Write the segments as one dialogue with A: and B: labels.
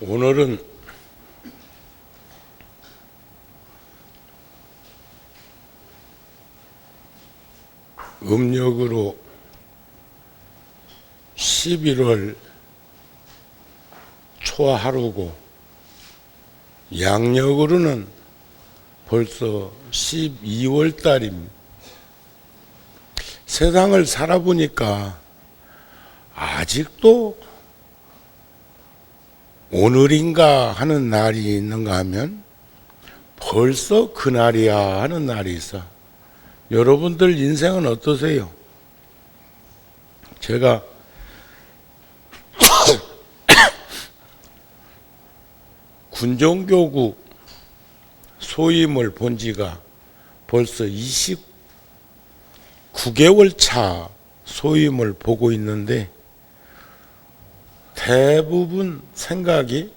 A: 오늘은 음력으로 11월 초하루고 양력으로는 벌써 12월 달입니다. 세상을 살아보니까 아직도 오늘인가 하는 날이 있는가 하면 벌써 그날이야 하는 날이 있어. 여러분들 인생은 어떠세요? 제가 군정교구 소임을 본 지가 벌써 29개월 차 소임을 보고 있는데 대부분 생각이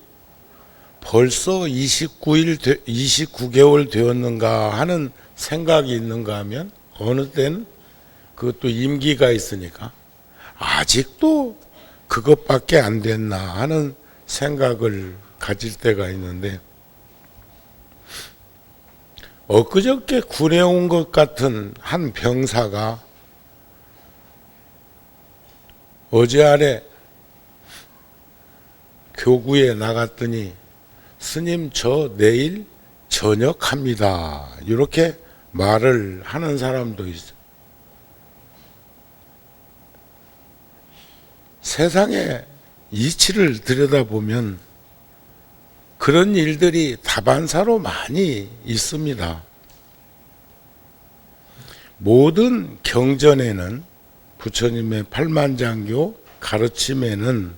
A: 벌써 29개월 되었는가 하는 생각이 있는가 하면 어느 때는 그것도 임기가 있으니까 아직도 그것밖에 안 됐나 하는 생각을 가질 때가 있는데, 엊그저께 군에 온 것 같은 한 병사가 어제 아래 교구에 나갔더니 스님 저 내일 전역합니다 이렇게 말을 하는 사람도 있어요. 세상의 이치를 들여다보면 그런 일들이 다반사로 많이 있습니다. 모든 경전에는 부처님의 팔만장교 가르침에는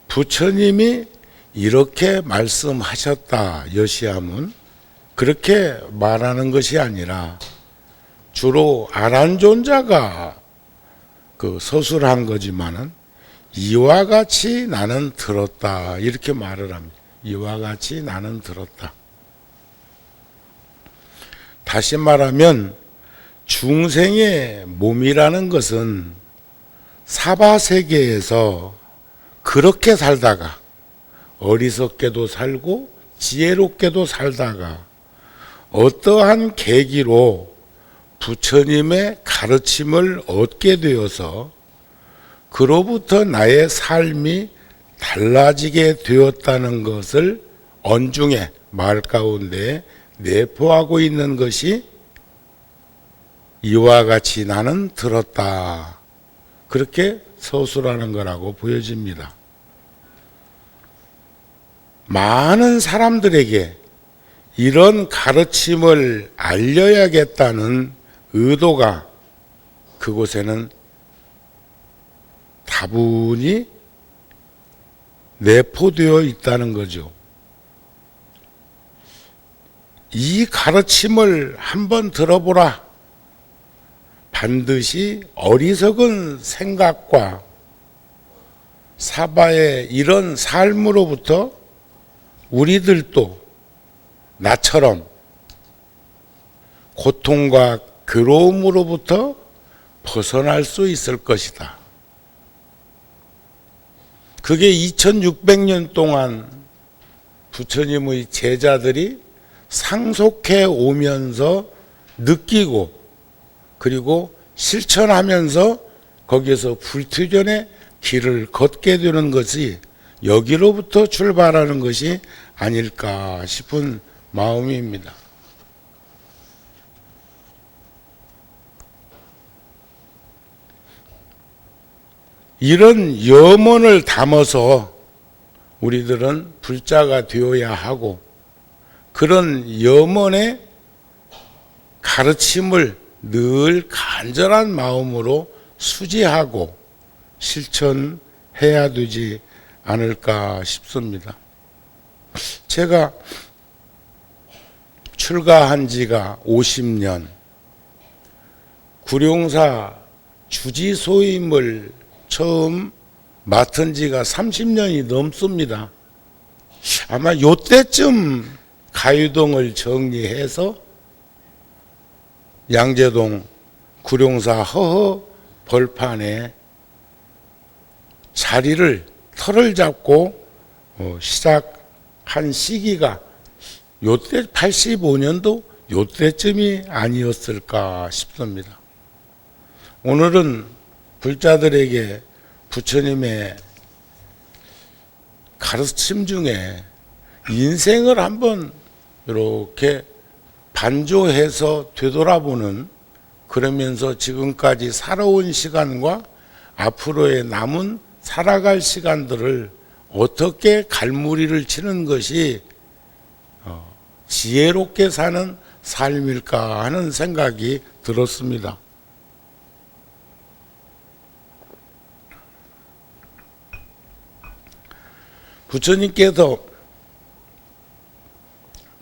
A: 부처님이 이렇게 말씀하셨다 여시하면 그렇게 말하는 것이 아니라 주로 아란존자가 그 서술한 거지만은 이와 같이 나는 들었다 이렇게 말을 합니다. 이와 같이 나는 들었다. 다시 말하면 중생의 몸이라는 것은 사바세계에서 그렇게 살다가 어리석게도 살고 지혜롭게도 살다가 어떠한 계기로 부처님의 가르침을 얻게 되어서 그로부터 나의 삶이 달라지게 되었다는 것을 언중에 말 가운데 내포하고 있는 것이 이와 같이 나는 들었다. 그렇게 서술하는 거라고 보여집니다. 많은 사람들에게 이런 가르침을 알려야겠다는 의도가 그곳에는 다분히 내포되어 있다는 거죠. 이 가르침을 한번 들어보라. 반드시 어리석은 생각과 사바의 이런 삶으로부터 우리들도 나처럼 고통과 괴로움으로부터 벗어날 수 있을 것이다. 그게 2600년 동안 부처님의 제자들이 상속해 오면서 느끼고 그리고 실천하면서 거기에서 불투전의 길을 걷게 되는 것이 여기로부터 출발하는 것이 아닐까 싶은 마음입니다. 이런 염원을 담아서 우리들은 불자가 되어야 하고 그런 염원의 가르침을 늘 간절한 마음으로 수지하고 실천해야 되지 않을까 싶습니다. 제가 출가한 지가 50년, 구룡사 주지소임을 처음 맡은 지가 30년이 넘습니다. 아마 요때쯤 가유동을 정리해서 양재동 구룡사 허허 벌판에 자리를 터를 잡고 시작한 시기가 요때 85년도 요때쯤이 아니었을까 싶습니다. 오늘은 불자들에게 부처님의 가르침 중에 인생을 한번 이렇게 반조해서 되돌아보는, 그러면서 지금까지 살아온 시간과 앞으로의 남은 살아갈 시간들을 어떻게 갈무리를 치는 것이 지혜롭게 사는 삶일까 하는 생각이 들었습니다. 부처님께서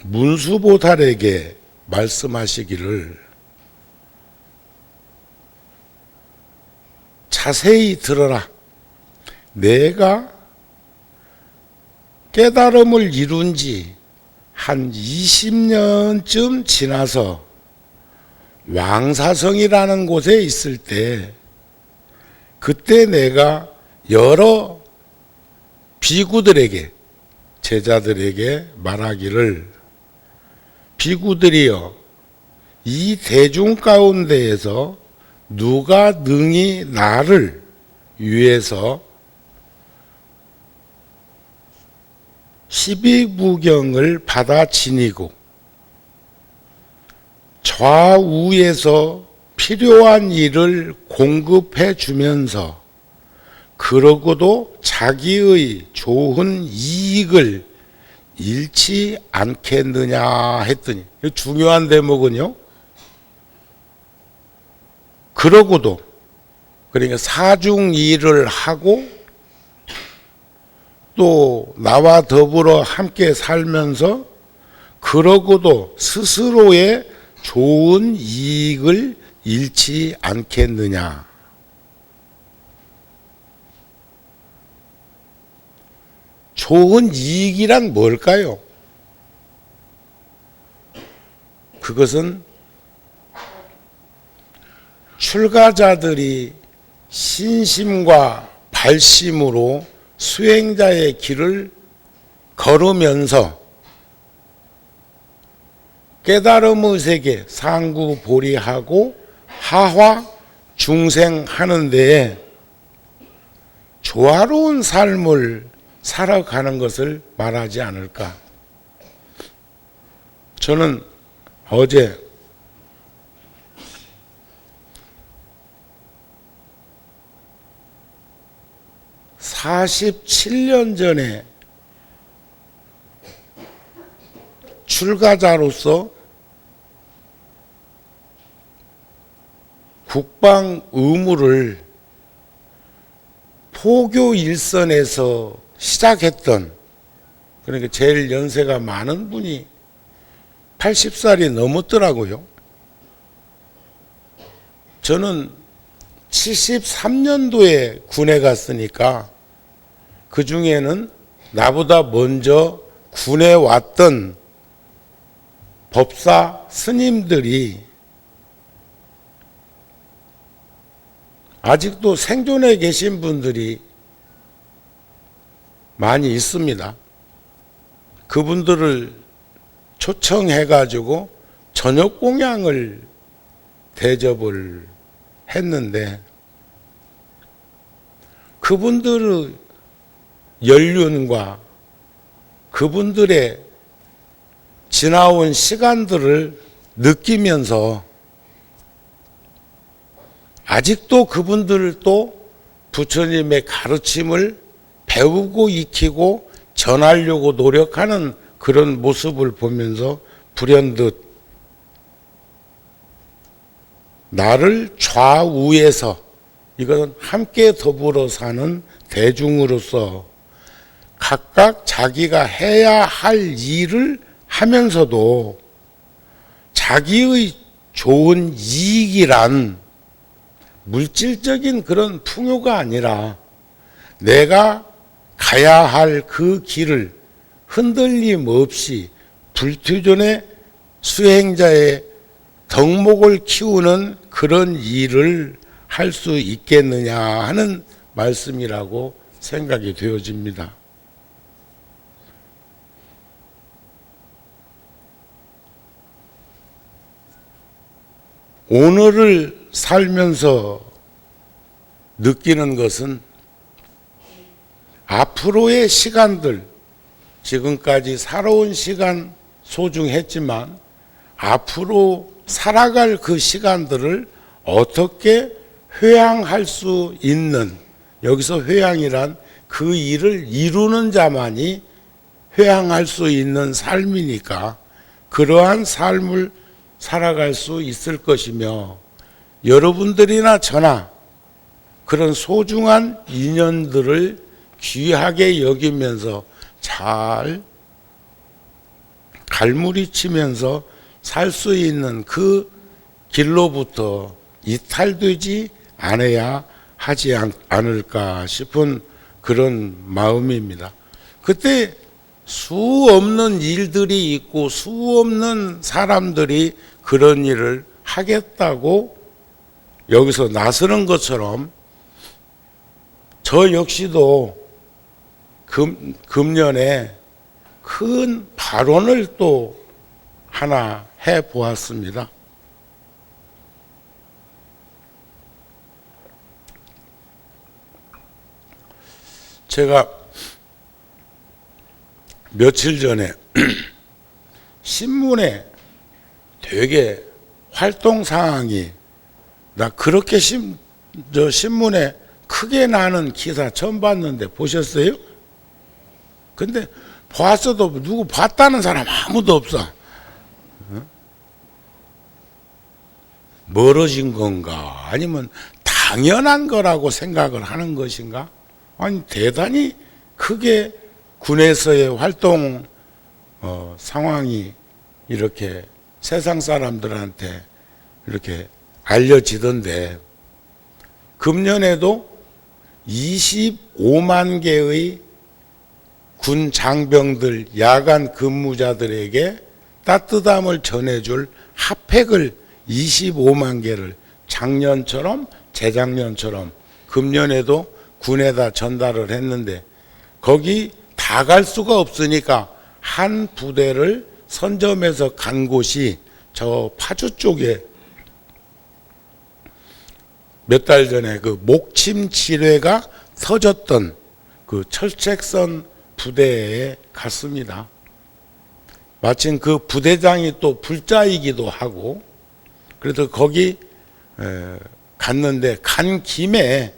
A: 문수보살에게 말씀하시기를 자세히 들어라. 내가 깨달음을 이룬 지 한 20년쯤 지나서 왕사성이라는 곳에 있을 때, 그때 내가 여러 비구들에게, 제자들에게 말하기를, 비구들이여, 이 대중 가운데에서 누가 능히 나를 위해서 12무경을 받아 지니고 좌우에서 필요한 일을 공급해 주면서 그러고도 자기의 좋은 이익을 잃지 않겠느냐 했더니, 중요한 대목은요, 그러고도, 그러니까 사중일을 하고 또 나와 더불어 함께 살면서 그러고도 스스로의 좋은 이익을 잃지 않겠느냐. 좋은 이익이란 뭘까요? 그것은 출가자들이 신심과 발심으로 수행자의 길을 걸으면서 깨달음의 세계 상구보리하고 하화 중생하는 데에 조화로운 삶을 살아가는 것을 말하지 않을까. 저는 어제 (47년) 전에 출가자로서 국방 의무를 포교 일선에서 시작했던, 그러니까 제일 연세가 많은 분이 80살이 넘었더라고요. 저는 73년도에 군에 갔으니까 그 중에는 나보다 먼저 군에 왔던 법사 스님들이 아직도 생존해 계신 분들이 많이 있습니다. 그분들을 초청해 가지고 저녁 공양을 대접을 했는데, 그분들의 연륜과 그분들의 지나온 시간들을 느끼면서 아직도 그분들을 또 부처님의 가르침을 배우고 익히고 전하려고 노력하는 그런 모습을 보면서 불현듯 나를 좌우에서, 이것은 함께 더불어 사는 대중으로서 각각 자기가 해야 할 일을 하면서도 자기의 좋은 이익이란 물질적인 그런 풍요가 아니라 내가 가야 할 그 길을 흔들림 없이 불투전의 수행자의 덕목을 키우는 그런 일을 할 수 있겠느냐 하는 말씀이라고 생각이 되어집니다. 오늘을 살면서 느끼는 것은 앞으로의 시간들, 지금까지 살아온 시간 소중했지만 앞으로 살아갈 그 시간들을 어떻게 회양할 수 있는, 여기서 회양이란 그 일을 이루는 자만이 회양할 수 있는 삶이니까 그러한 삶을 살아갈 수 있을 것이며, 여러분들이나 저나 그런 소중한 인연들을 귀하게 여기면서 잘 갈무리치면서 살 수 있는 그 길로부터 이탈되지 않아야 하지 않을까 싶은 그런 마음입니다. 그때 수 없는 일들이 있고 수 없는 사람들이 그런 일을 하겠다고 여기서 나서는 것처럼 저 역시도 금년에 큰 발언을 또 하나 해 보았습니다. 제가 며칠 전에 신문에 되게 활동 사항이, 나 그렇게 신문에 크게 나는 기사 처음 봤는데 보셨어요? 근데 봤어도 누구 봤다는 사람 아무도 없어. 멀어진 건가? 아니면 당연한 거라고 생각을 하는 것인가? 아니, 대단히 크게 군에서의 활동 상황이 이렇게 세상 사람들한테 이렇게 알려지던데, 금년에도 25만 개의 군 장병들, 야간 근무자들에게 따뜻함을 전해줄 핫팩을 25만 개를 작년처럼 재작년처럼 금년에도 군에다 전달을 했는데, 거기 다 갈 수가 없으니까 한 부대를 선점해서 간 곳이 저 파주 쪽에 몇 달 전에 그 목침 지뢰가 터졌던 그 철책선 부대에 갔습니다. 마침 그 부대장이 또 불자이기도 하고, 그래서 거기 갔는데 간 김에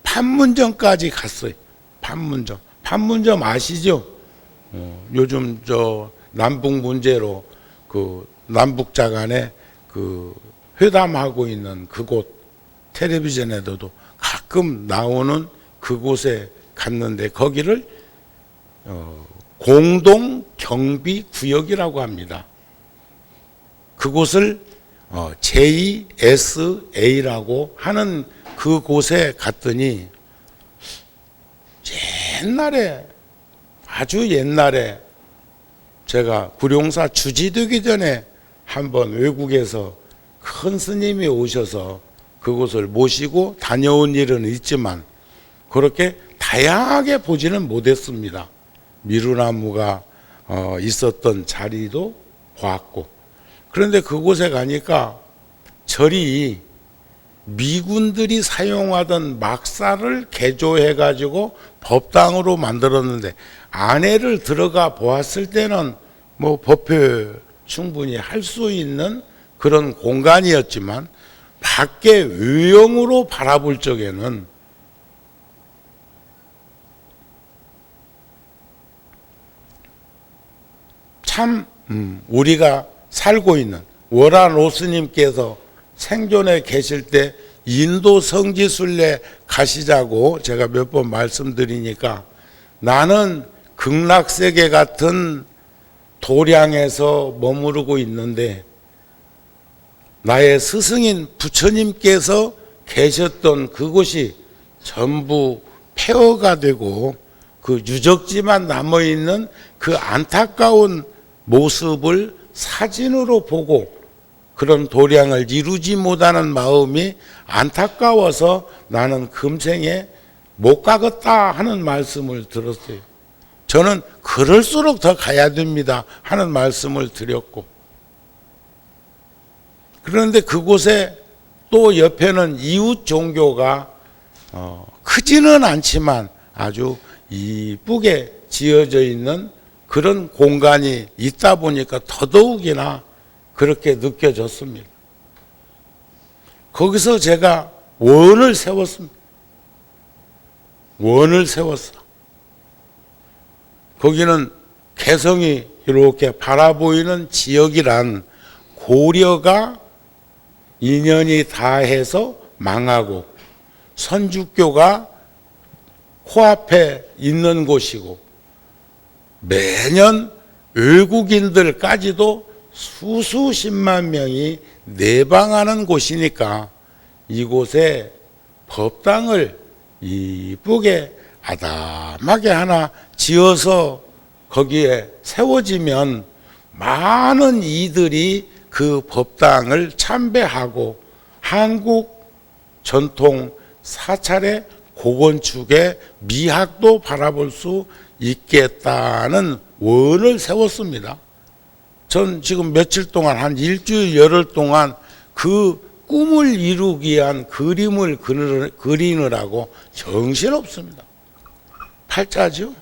A: 판문점까지 갔어요. 판문점 아시죠? 요즘 저 남북 문제로 그 남북자 간에 그 회담하고 있는 그곳, 텔레비전에도 가끔 나오는 그곳에 갔는데, 거기를 공동 경비 구역이라고 합니다. 그곳을 JSA라고 하는 그곳에 갔더니, 옛날에, 아주 옛날에 제가 구룡사 주지되기 전에 한번 외국에서 큰 스님이 오셔서 그곳을 모시고 다녀온 일은 있지만 그렇게 다양하게 보지는 못했습니다. 미루나무가 있었던 자리도 보았고, 그런데 그곳에 가니까 절이 미군들이 사용하던 막사를 개조해 가지고 법당으로 만들었는데, 안에를 들어가 보았을 때는 뭐 법회 충분히 할 수 있는 그런 공간이었지만, 밖에 외형으로 바라볼 적에는 참 우리가 살고 있는, 월안 로스님께서 생존에 계실 때 인도 성지순례 가시자고 제가 몇 번 말씀드리니까, 나는 극락세계 같은 도량에서 머무르고 있는데 나의 스승인 부처님께서 계셨던 그곳이 전부 폐허가 되고 그 유적지만 남아있는 그 안타까운 모습을 사진으로 보고 그런 도량을 이루지 못하는 마음이 안타까워서 나는 금생에 못 가겠다 하는 말씀을 들었어요. 저는 그럴수록 더 가야 됩니다 하는 말씀을 드렸고, 그런데 그곳에 또 옆에는 이웃 종교가 크지는 않지만 아주 이쁘게 지어져 있는 그런 공간이 있다 보니까 더더욱이나 그렇게 느껴졌습니다. 거기서 제가 원을 세웠습니다. 원을 세웠어. 거기는 개성이 이렇게 바라보이는 지역이란 고려가 인연이 다해서 망하고 선주교가 코앞에 있는 곳이고 매년 외국인들까지도 수십만 명이 내방하는 곳이니까 이곳에 법당을 이쁘게 아담하게 하나 지어서 거기에 세워지면 많은 이들이 그 법당을 참배하고 한국 전통 사찰의 고건축의 미학도 바라볼 수 있겠다는 원을 세웠습니다. 전 지금 며칠 동안 한 일주일 열흘 동안 그 꿈을 이루기 위한 그림을 그리느라고 정신없습니다. 팔자죠?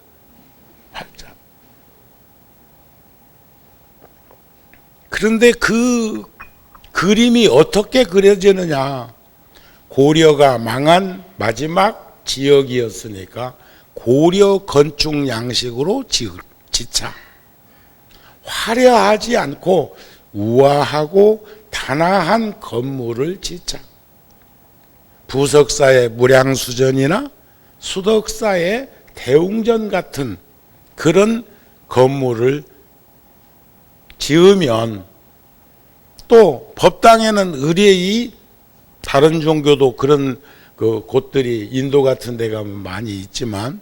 A: 팔자. 그런데 그 그림이 어떻게 그려지느냐? 고려가 망한 마지막 지역이었으니까 고려 건축 양식으로 지차. 화려하지 않고 우아하고 단아한 건물을 지차. 부석사의 무량수전이나 수덕사의 대웅전 같은 그런 건물을 지으면 또 법당에는 의뢰이 다른 종교도 그런 그 곳들이 인도 같은 데 가면 많이 있지만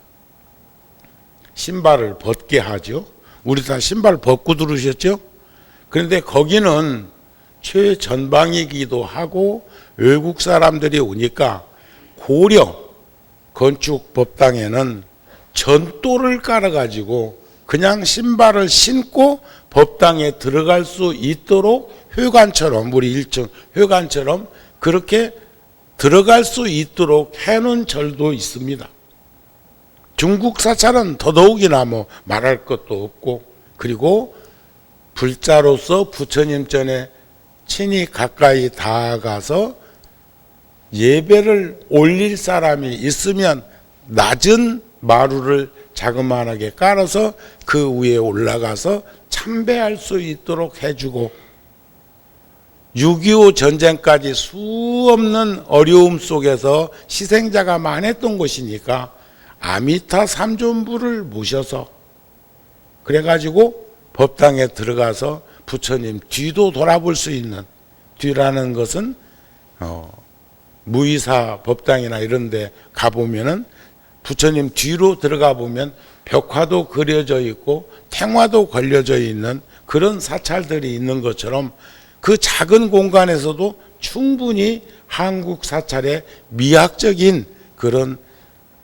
A: 신발을 벗게 하죠. 우리 다 신발 벗고 들으셨죠? 그런데 거기는 최전방이기도 하고 외국 사람들이 오니까 고려 건축 법당에는 전도를 깔아가지고 그냥 신발을 신고 법당에 들어갈 수 있도록 회관처럼 우리 1층 회관처럼 그렇게 들어갈 수 있도록 해놓은 절도 있습니다. 중국 사찰은 더더욱이나 뭐 말할 것도 없고 그리고 불자로서 부처님 전에 친히 가까이 다가가서 예배를 올릴 사람이 있으면 낮은 마루를 자그마하게 깔아서 그 위에 올라가서 참배할 수 있도록 해주고 6.25 전쟁까지 수없는 어려움 속에서 희생자가 많았던 곳이니까 아미타 삼존부를 모셔서 그래가지고 법당에 들어가서 부처님 뒤도 돌아볼 수 있는 뒤라는 것은 무의사 법당이나 이런 데 가보면은 부처님 뒤로 들어가 보면 벽화도 그려져 있고 탱화도 걸려져 있는 그런 사찰들이 있는 것처럼 그 작은 공간에서도 충분히 한국 사찰의 미학적인 그런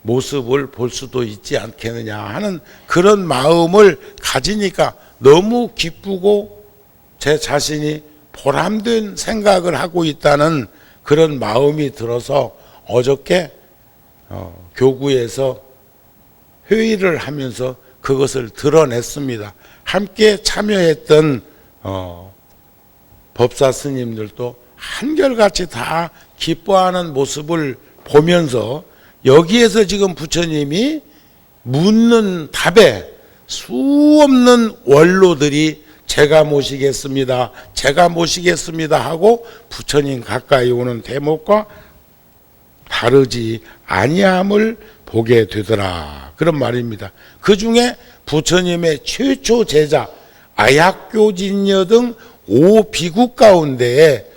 A: 모습을 볼 수도 있지 않겠느냐 하는 그런 마음을 가지니까 너무 기쁘고 제 자신이 보람된 생각을 하고 있다는 그런 마음이 들어서 어저께 교구에서 회의를 하면서 그것을 드러냈습니다. 함께 참여했던 법사 스님들도 한결같이 다 기뻐하는 모습을 보면서 여기에서 지금 부처님이 묻는 답에 수없는 원로들이 제가 모시겠습니다. 제가 모시겠습니다 하고 부처님 가까이 오는 대목과 다르지 아니함을 보게 되더라. 그런 말입니다. 그 중에 부처님의 최초 제자 아약교진녀 등 5비국 가운데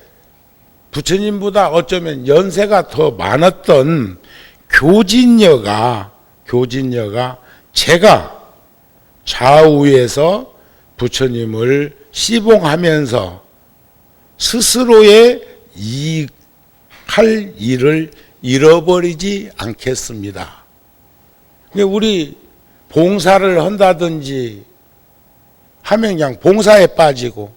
A: 부처님보다 어쩌면 연세가 더 많았던 교진녀가 제가 좌우에서 부처님을 시봉하면서 스스로의 할 일을 잃어버리지 않겠습니다. 우리 봉사를 한다든지 하면 그냥 봉사에 빠지고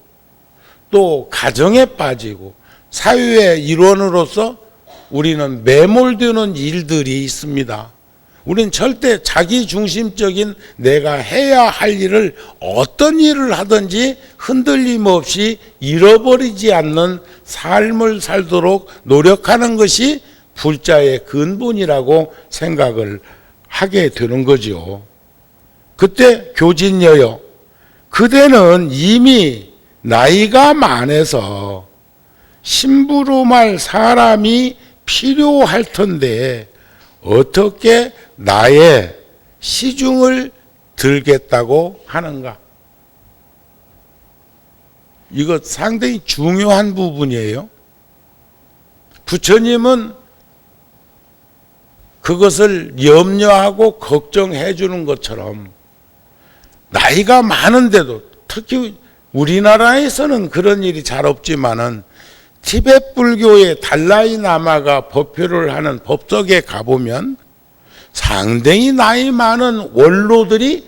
A: 또 가정에 빠지고 사회의 일원으로서 우리는 매몰되는 일들이 있습니다. 우리는 절대 자기 중심적인 내가 해야 할 일을 어떤 일을 하든지 흔들림 없이 잃어버리지 않는 삶을 살도록 노력하는 것이 불자의 근본이라고 생각을 하게 되는 거죠. 그때 교진여여, 그대는 이미 나이가 많아서 심부로 말 사람이 필요할 텐데 어떻게 나의 시중을 들겠다고 하는가? 이거 상당히 중요한 부분이에요. 부처님은 그것을 염려하고 걱정해 주는 것처럼 나이가 많은데도, 특히 우리나라에서는 그런 일이 잘 없지만은 티베트 불교의 달라이 라마가 법표를 하는 법석에 가보면 상당히 나이 많은 원로들이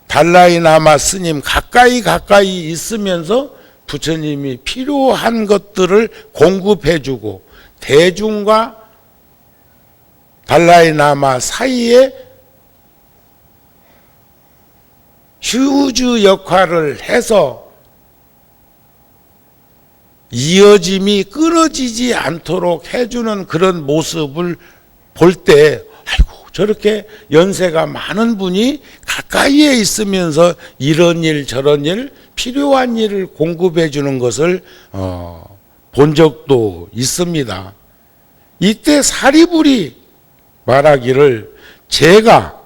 A: 달라이 라마 스님 가까이 있으면서 부처님이 필요한 것들을 공급해주고 대중과 달라이 라마 사이에 휴즈 역할을 해서 이어짐이 끊어지지 않도록 해주는 그런 모습을 볼 때, 아이고, 저렇게 연세가 많은 분이 가까이에 있으면서 이런 일 저런 일 필요한 일을 공급해 주는 것을 본 적도 있습니다. 이때 사리불이 말하기를 제가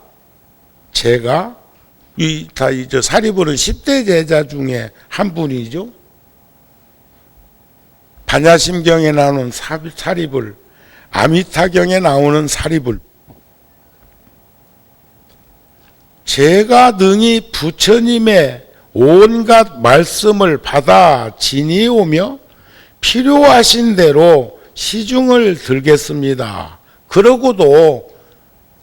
A: 사리불은 10대 제자 중에 한 분이죠. 반야심경에 나오는 사리불, 아미타경에 나오는 사리불. 제가 능히 부처님의 온갖 말씀을 받아 지니오며 필요하신 대로 시중을 들겠습니다. 그러고도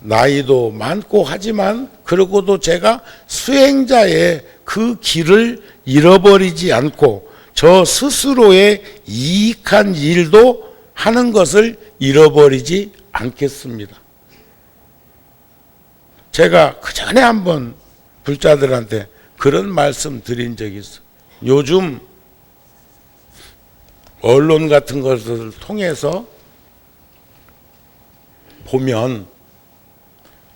A: 나이도 많고 하지만 그러고도 제가 수행자의 그 길을 잃어버리지 않고 저 스스로의 이익한 일도 하는 것을 잃어버리지 않겠습니다. 제가 그 전에 한번 불자들한테 그런 말씀 드린 적이 있어요. 요즘 언론 같은 것을 통해서 보면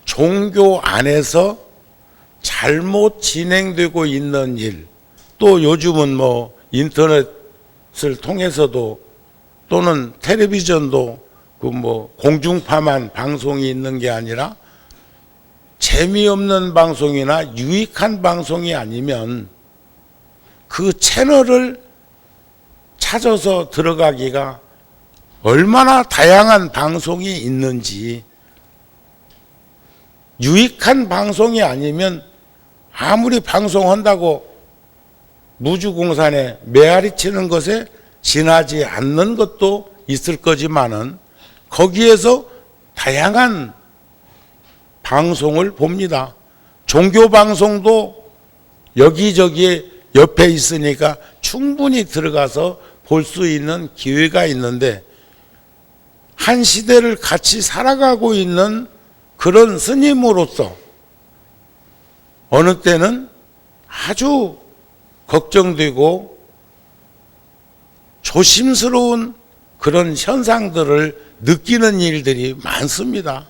A: 종교 안에서 잘못 진행되고 있는 일, 또 요즘은 인터넷을 통해서도 또는 텔레비전도 공중파만 방송이 있는 게 아니라 재미없는 방송이나 유익한 방송이 아니면 그 채널을 찾아서 들어가기가 얼마나 다양한 방송이 있는지, 유익한 방송이 아니면 아무리 방송한다고 무주공산에 메아리 치는 것에 지나지 않는 것도 있을 거지만은 거기에서 다양한 방송을 봅니다. 종교 방송도 여기저기 옆에 있으니까 충분히 들어가서 볼 수 있는 기회가 있는데, 한 시대를 같이 살아가고 있는 그런 스님으로서 어느 때는 아주 걱정되고 조심스러운 그런 현상들을 느끼는 일들이 많습니다.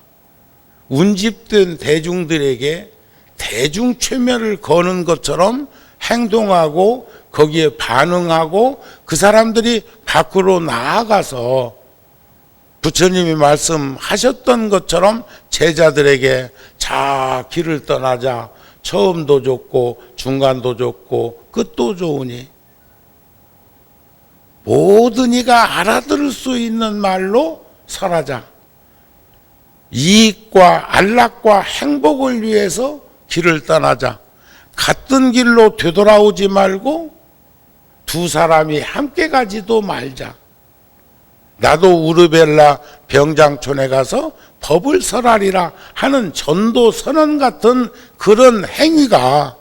A: 운집된 대중들에게 대중 최면을 거는 것처럼 행동하고 거기에 반응하고 그 사람들이 밖으로 나아가서 부처님이 말씀하셨던 것처럼 제자들에게 자, 길을 떠나자, 처음도 좋고 중간도 좋고 끝도 좋으니 모든 이가 알아들을 수 있는 말로 설하자. 이익과 안락과 행복을 위해서 길을 떠나자. 같은 길로 되돌아오지 말고 두 사람이 함께 가지도 말자. 나도 우르벨라 병장촌에 가서 법을 설하리라 하는 전도 선언 같은 그런 행위가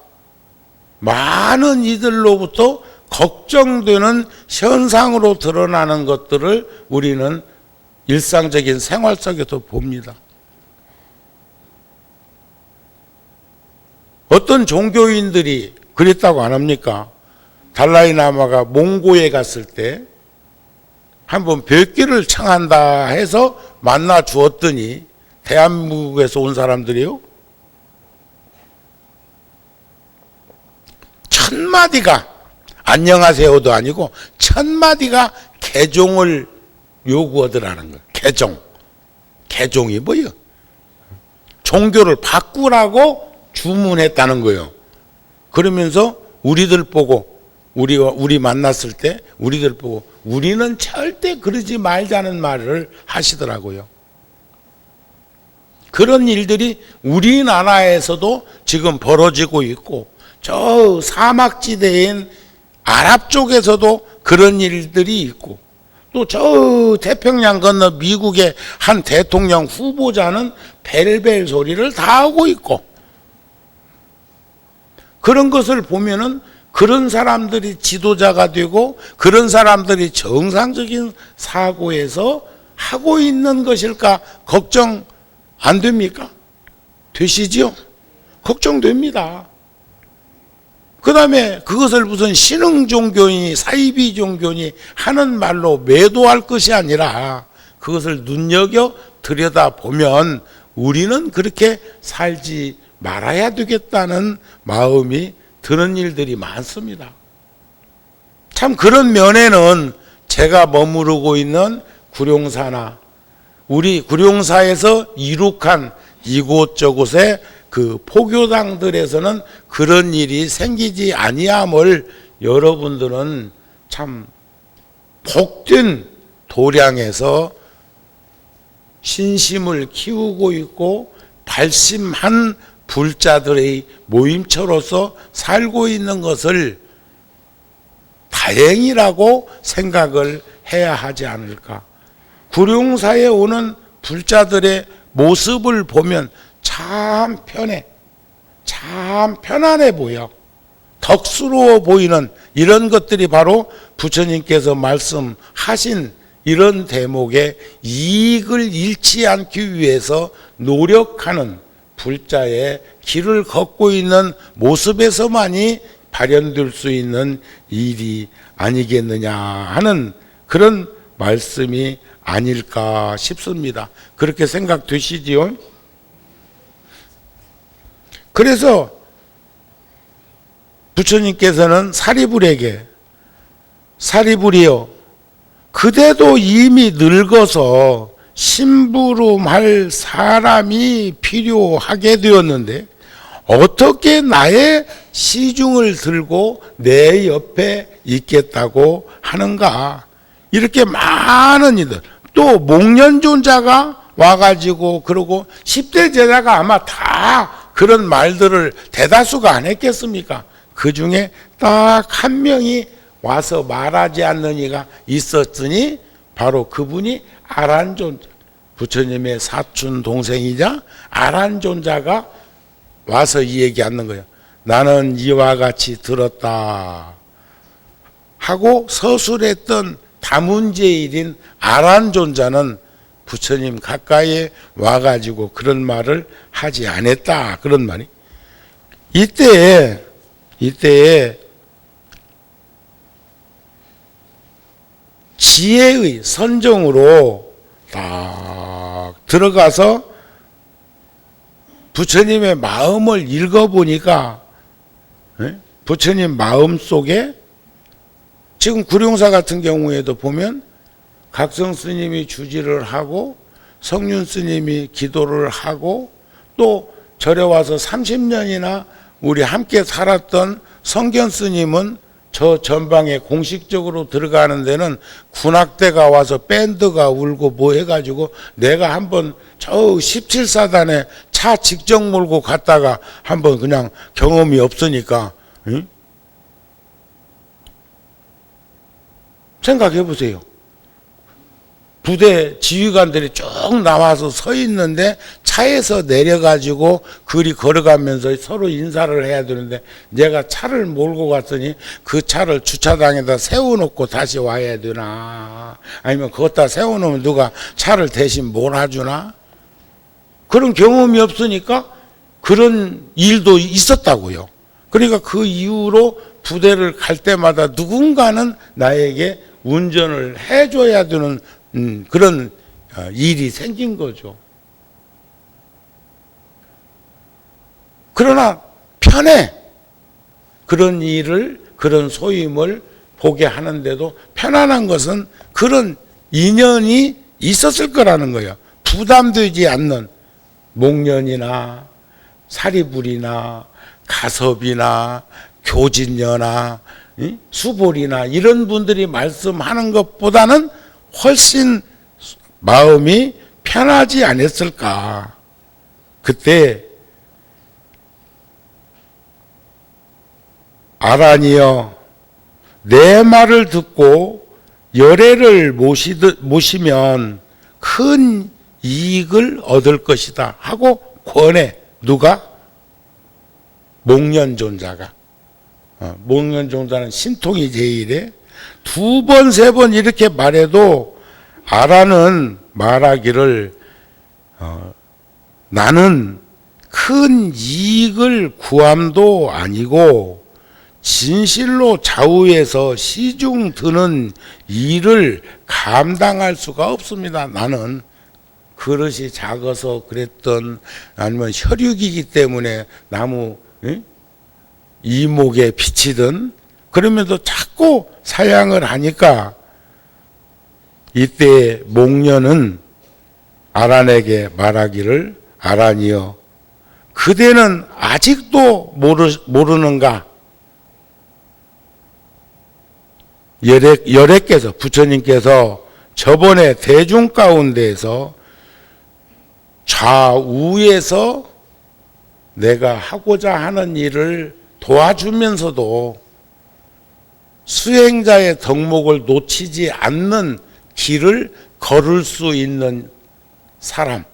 A: 많은 이들로부터 걱정되는 현상으로 드러나는 것들을 우리는 일상적인 생활 속에서 봅니다. 어떤 종교인들이 그랬다고 안 합니까? 달라이라마가 몽고에 갔을 때 한번 뵙기를 청한다 해서 만나 주었더니 대한민국에서 온 사람들이요, 천마디가 안녕하세요도 아니고 천마디가 개종을 요구하더라는 거예요. 개종이 뭐예요? 종교를 바꾸라고 주문했다는 거예요. 그러면서 우리들 보고, 우리 만났을 때 우리들 보고 우리는 절대 그러지 말자는 말을 하시더라고요. 그런 일들이 우리나라에서도 지금 벌어지고 있고, 저 사막지대인 아랍 쪽에서도 그런 일들이 있고, 또 저 태평양 건너 미국의 한 대통령 후보자는 벨벨 소리를 다 하고 있고, 그런 것을 보면은 그런 사람들이 지도자가 되고 그런 사람들이 정상적인 사고에서 하고 있는 것일까 걱정 안 됩니까? 되시지요? 걱정됩니다. 그 다음에 그것을 무슨 신흥 종교니 사이비 종교니 하는 말로 매도할 것이 아니라 그것을 눈여겨 들여다보면 우리는 그렇게 살지 말아야 되겠다는 마음이 드는 일들이 많습니다. 참 그런 면에는 제가 머무르고 있는 구룡사나 우리 구룡사에서 이룩한 이곳저곳의 그 포교당들에서는 그런 일이 생기지 아니함을 여러분들은 참 복된 도량에서 신심을 키우고 있고 발심한 불자들의 모임처로서 살고 있는 것을 다행이라고 생각을 해야 하지 않을까. 구룡사에 오는 불자들의 모습을 보면 참 편해, 참 편안해 보여, 덕스러워 보이는 이런 것들이 바로 부처님께서 말씀하신 이런 대목에 이익을 잃지 않기 위해서 노력하는 불자의 길을 걷고 있는 모습에서만이 발현될 수 있는 일이 아니겠느냐 하는 그런 말씀이 아닐까 싶습니다. 그렇게 생각되시지요? 그래서 부처님께서는 사리불에게, 사리불이여, 그대도 이미 늙어서 심부름할 사람이 필요하게 되었는데 어떻게 나의 시중을 들고 내 옆에 있겠다고 하는가. 이렇게 많은 이들, 또 목련존자가 와가지고 그러고 10대 제자가 아마 다 그런 말들을 대다수가 안 했겠습니까? 그 중에 딱 한 명이 와서 말하지 않는 이가 있었으니 바로 그분이 아란존자, 부처님의 사촌 동생이자 아란존자가 와서 이 얘기하는 거예요. 나는 이와 같이 들었다 하고 서술했던 다문제일인 아란존자는 부처님 가까이에 와가지고 그런 말을 하지 않았다. 그런 말이. 이때에 지혜의 선정으로 딱 들어가서 부처님의 마음을 읽어보니까 부처님 마음 속에 지금 구룡사 같은 경우에도 보면 각성 스님이 주지를 하고 성륜 스님이 기도를 하고 또 절에 와서 30년이나 우리 함께 살았던 성견 스님은 저 전방에 공식적으로 들어가는 데는 군악대가 와서 밴드가 울고 뭐 해가지고 내가 한번 저 17사단에 차 직접 몰고 갔다가 한번 그냥 경험이 없으니까 응? 생각해 보세요. 부대 지휘관들이 쭉 나와서 서 있는데 차에서 내려가지고 그리 걸어가면서 서로 인사를 해야 되는데 내가 차를 몰고 갔더니 그 차를 주차장에다 세워놓고 다시 와야 되나, 아니면 그것다 세워놓으면 누가 차를 대신 몰아주나, 그런 경험이 없으니까 그런 일도 있었다고요. 그러니까 그 이후로 부대를 갈 때마다 누군가는 나에게 운전을 해줘야 되는 그런 일이 생긴 거죠. 그러나 편해. 그런 일을, 그런 소임을 보게 하는데도 편안한 것은 그런 인연이 있었을 거라는 거예요. 부담되지 않는 목련이나 사리불이나 가섭이나 교진녀나 수볼이나 이런 분들이 말씀하는 것보다는 훨씬 마음이 편하지 않았을까. 그때 아라니여, 내 말을 듣고 열애를 모시면 큰 이익을 얻을 것이다 하고 권해. 누가? 목련존자가. 목련존자는 신통이 제일에 두 번, 세 번 이렇게 말해도 아라는 말하기를 나는 큰 이익을 구함도 아니고 진실로 좌우에서 시중 드는 일을 감당할 수가 없습니다. 나는 그릇이 작아서 그랬던, 아니면 혈육이기 때문에 나무 이목에 비치든 그러면서 자꾸 사양을 하니까 이때 목련은 아란에게 말하기를 아란이여, 그대는 아직도 모르는가? 열애께서, 부처님께서 저번에 대중 가운데에서 좌우에서 내가 하고자 하는 일을 도와주면서도 수행자의 덕목을 놓치지 않는 길을 걸을 수 있는 사람,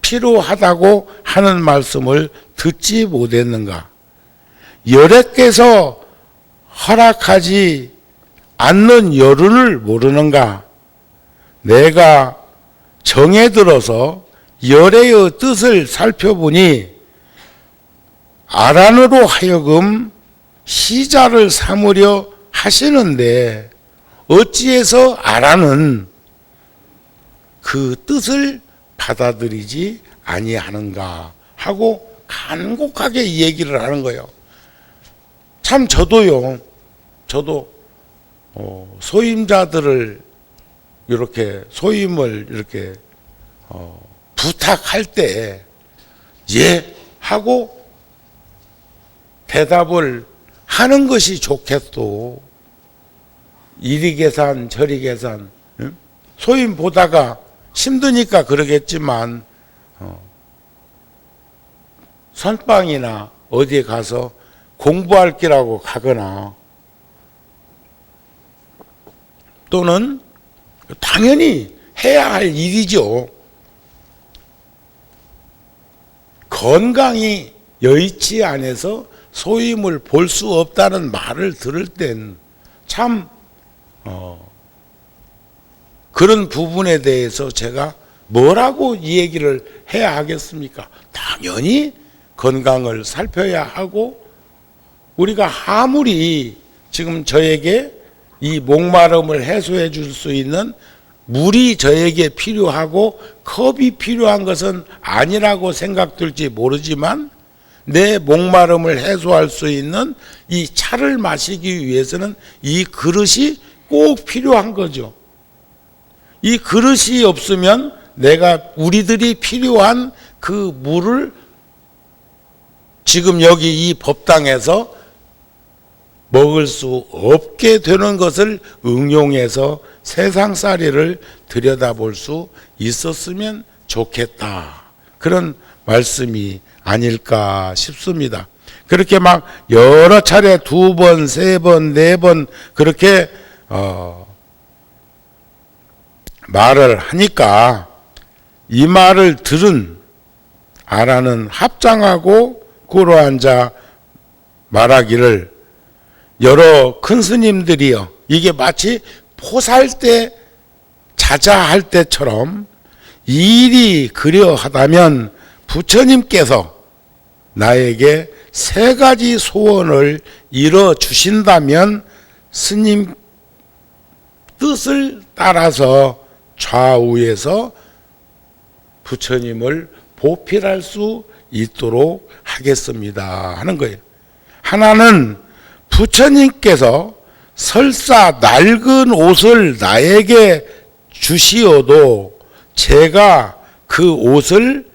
A: 필요하다고 하는 말씀을 듣지 못했는가? 열애께서 허락하지 않는 여론을 모르는가? 내가 정에 들어서 열애의 뜻을 살펴보니 아란으로 하여금 시자를 삼으려 하시는데 어찌해서 아란은 그 뜻을 받아들이지 아니하는가 하고 간곡하게 얘기를 하는 거예요. 참 저도 소임자들을 이렇게 소임을 이렇게 부탁할 때 예 하고 대답을 하는 것이 좋겠도. 이리 계산 저리 계산, 소임 보다가 힘드니까 그러겠지만 선방이나 어디에 가서 공부할 기라고 가거나 또는 당연히 해야 할 일이죠. 건강이 여의치 않아서 소임을 볼 수 없다는 말을 들을 땐 참 그런 부분에 대해서 제가 뭐라고 이 얘기를 해야 하겠습니까? 당연히 건강을 살펴야 하고, 우리가 아무리 지금 저에게 이 목마름을 해소해 줄 수 있는 물이 저에게 필요하고 컵이 필요한 것은 아니라고 생각될지 모르지만 내 목마름을 해소할 수 있는 이 차를 마시기 위해서는 이 그릇이 꼭 필요한 거죠. 이 그릇이 없으면 내가 우리들이 필요한 그 물을 지금 여기 이 법당에서 먹을 수 없게 되는 것을 응용해서 세상살이를 들여다볼 수 있었으면 좋겠다. 그런 말씀이 아닐까 싶습니다. 그렇게 막 여러 차례 두 번, 세 번, 네 번 그렇게 말을 하니까 이 말을 들은 아라는 합장하고 꿇어앉아 말하기를, 여러 큰 스님들이여, 이게 마치 포살 때 자자할 때처럼 일이 그려하다면 부처님께서 나에게 세 가지 소원을 이뤄 주신다면 스님 뜻을 따라서 좌우에서 부처님을 보필할 수 있도록 하겠습니다 하는 거예요. 하나는 부처님께서 설사 낡은 옷을 나에게 주시어도 제가 그 옷을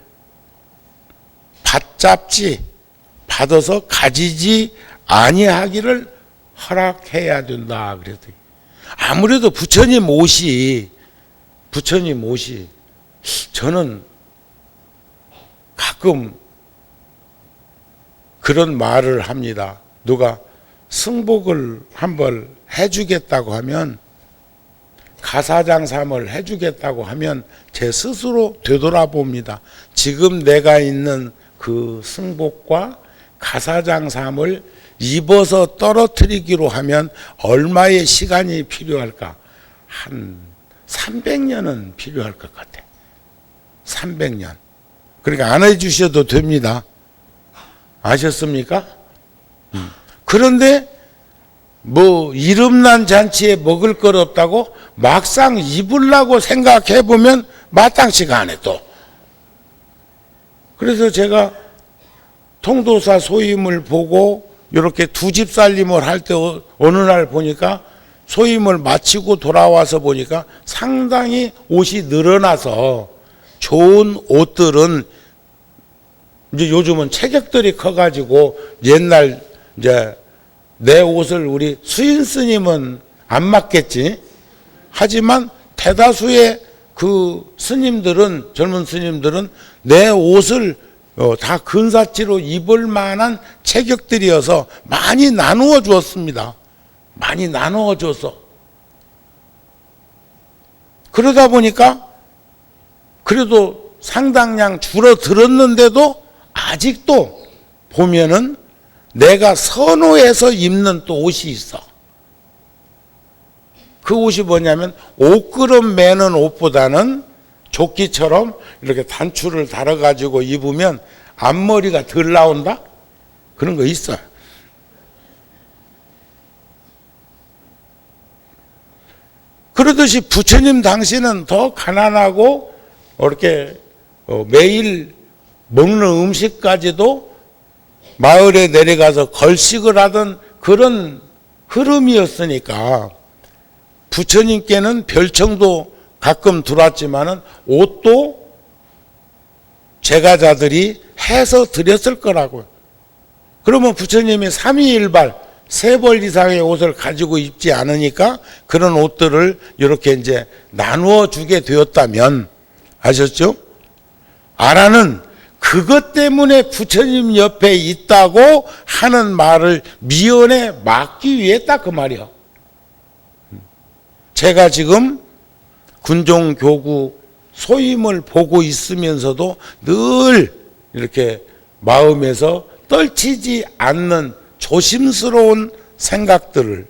A: 받아서 가지지 아니하기를 허락해야 된다 그랬더니, 아무래도 부처님 옷이 저는 가끔 그런 말을 합니다. 누가 승복을 한번 해주겠다고 하면, 가사장삼을 해주겠다고 하면 제 스스로 되돌아봅니다. 지금 내가 있는 그 승복과 가사장삼을 입어서 떨어뜨리기로 하면 얼마의 시간이 필요할까? 한 300년은 필요할 것 같아. 300년. 그러니까 안 해주셔도 됩니다. 아셨습니까? 그런데 뭐 이름난 잔치에 먹을 것 없다고 막상 입으려고 생각해 보면 마땅치가 않아 또. 그래서 제가 통도사 소임을 보고 이렇게 두 집 살림을 할 때 어느 날 보니까, 소임을 마치고 돌아와서 보니까 상당히 옷이 늘어나서 좋은 옷들은 이제 요즘은 체격들이 커가지고, 옛날 이제 내 옷을 우리 수인 스님은 안 맞겠지. 하지만 대다수의 그 스님들은, 젊은 스님들은 내 옷을 다 근사치로 입을 만한 체격들이어서 많이 나누어 주었습니다. 많이 나누어 줘서. 그러다 보니까 그래도 상당량 줄어들었는데도 아직도 보면은 내가 선호해서 입는 또 옷이 있어. 그 옷이 뭐냐면, 옷걸음 매는 옷보다는 조끼처럼 이렇게 단추를 달아가지고 입으면 앞머리가 덜 나온다? 그런 거 있어요. 그러듯이 부처님 당시는 더 가난하고, 이렇게 매일 먹는 음식까지도 마을에 내려가서 걸식을 하던 그런 흐름이었으니까, 부처님께는 별청도 가끔 들어왔지만은 옷도 제가자들이 해서 드렸을 거라고요. 그러면 부처님이 3위1발 3벌 이상의 옷을 가지고 입지 않으니까 그런 옷들을 이렇게 이제 나누어 주게 되었다면, 아셨죠? 아라는 그것 때문에 부처님 옆에 있다고 하는 말을 미연에 막기 위해 딱 그 말이요. 제가 지금 군종교구 소임을 보고 있으면서도 늘 이렇게 마음에서 떨치지 않는 조심스러운 생각들을,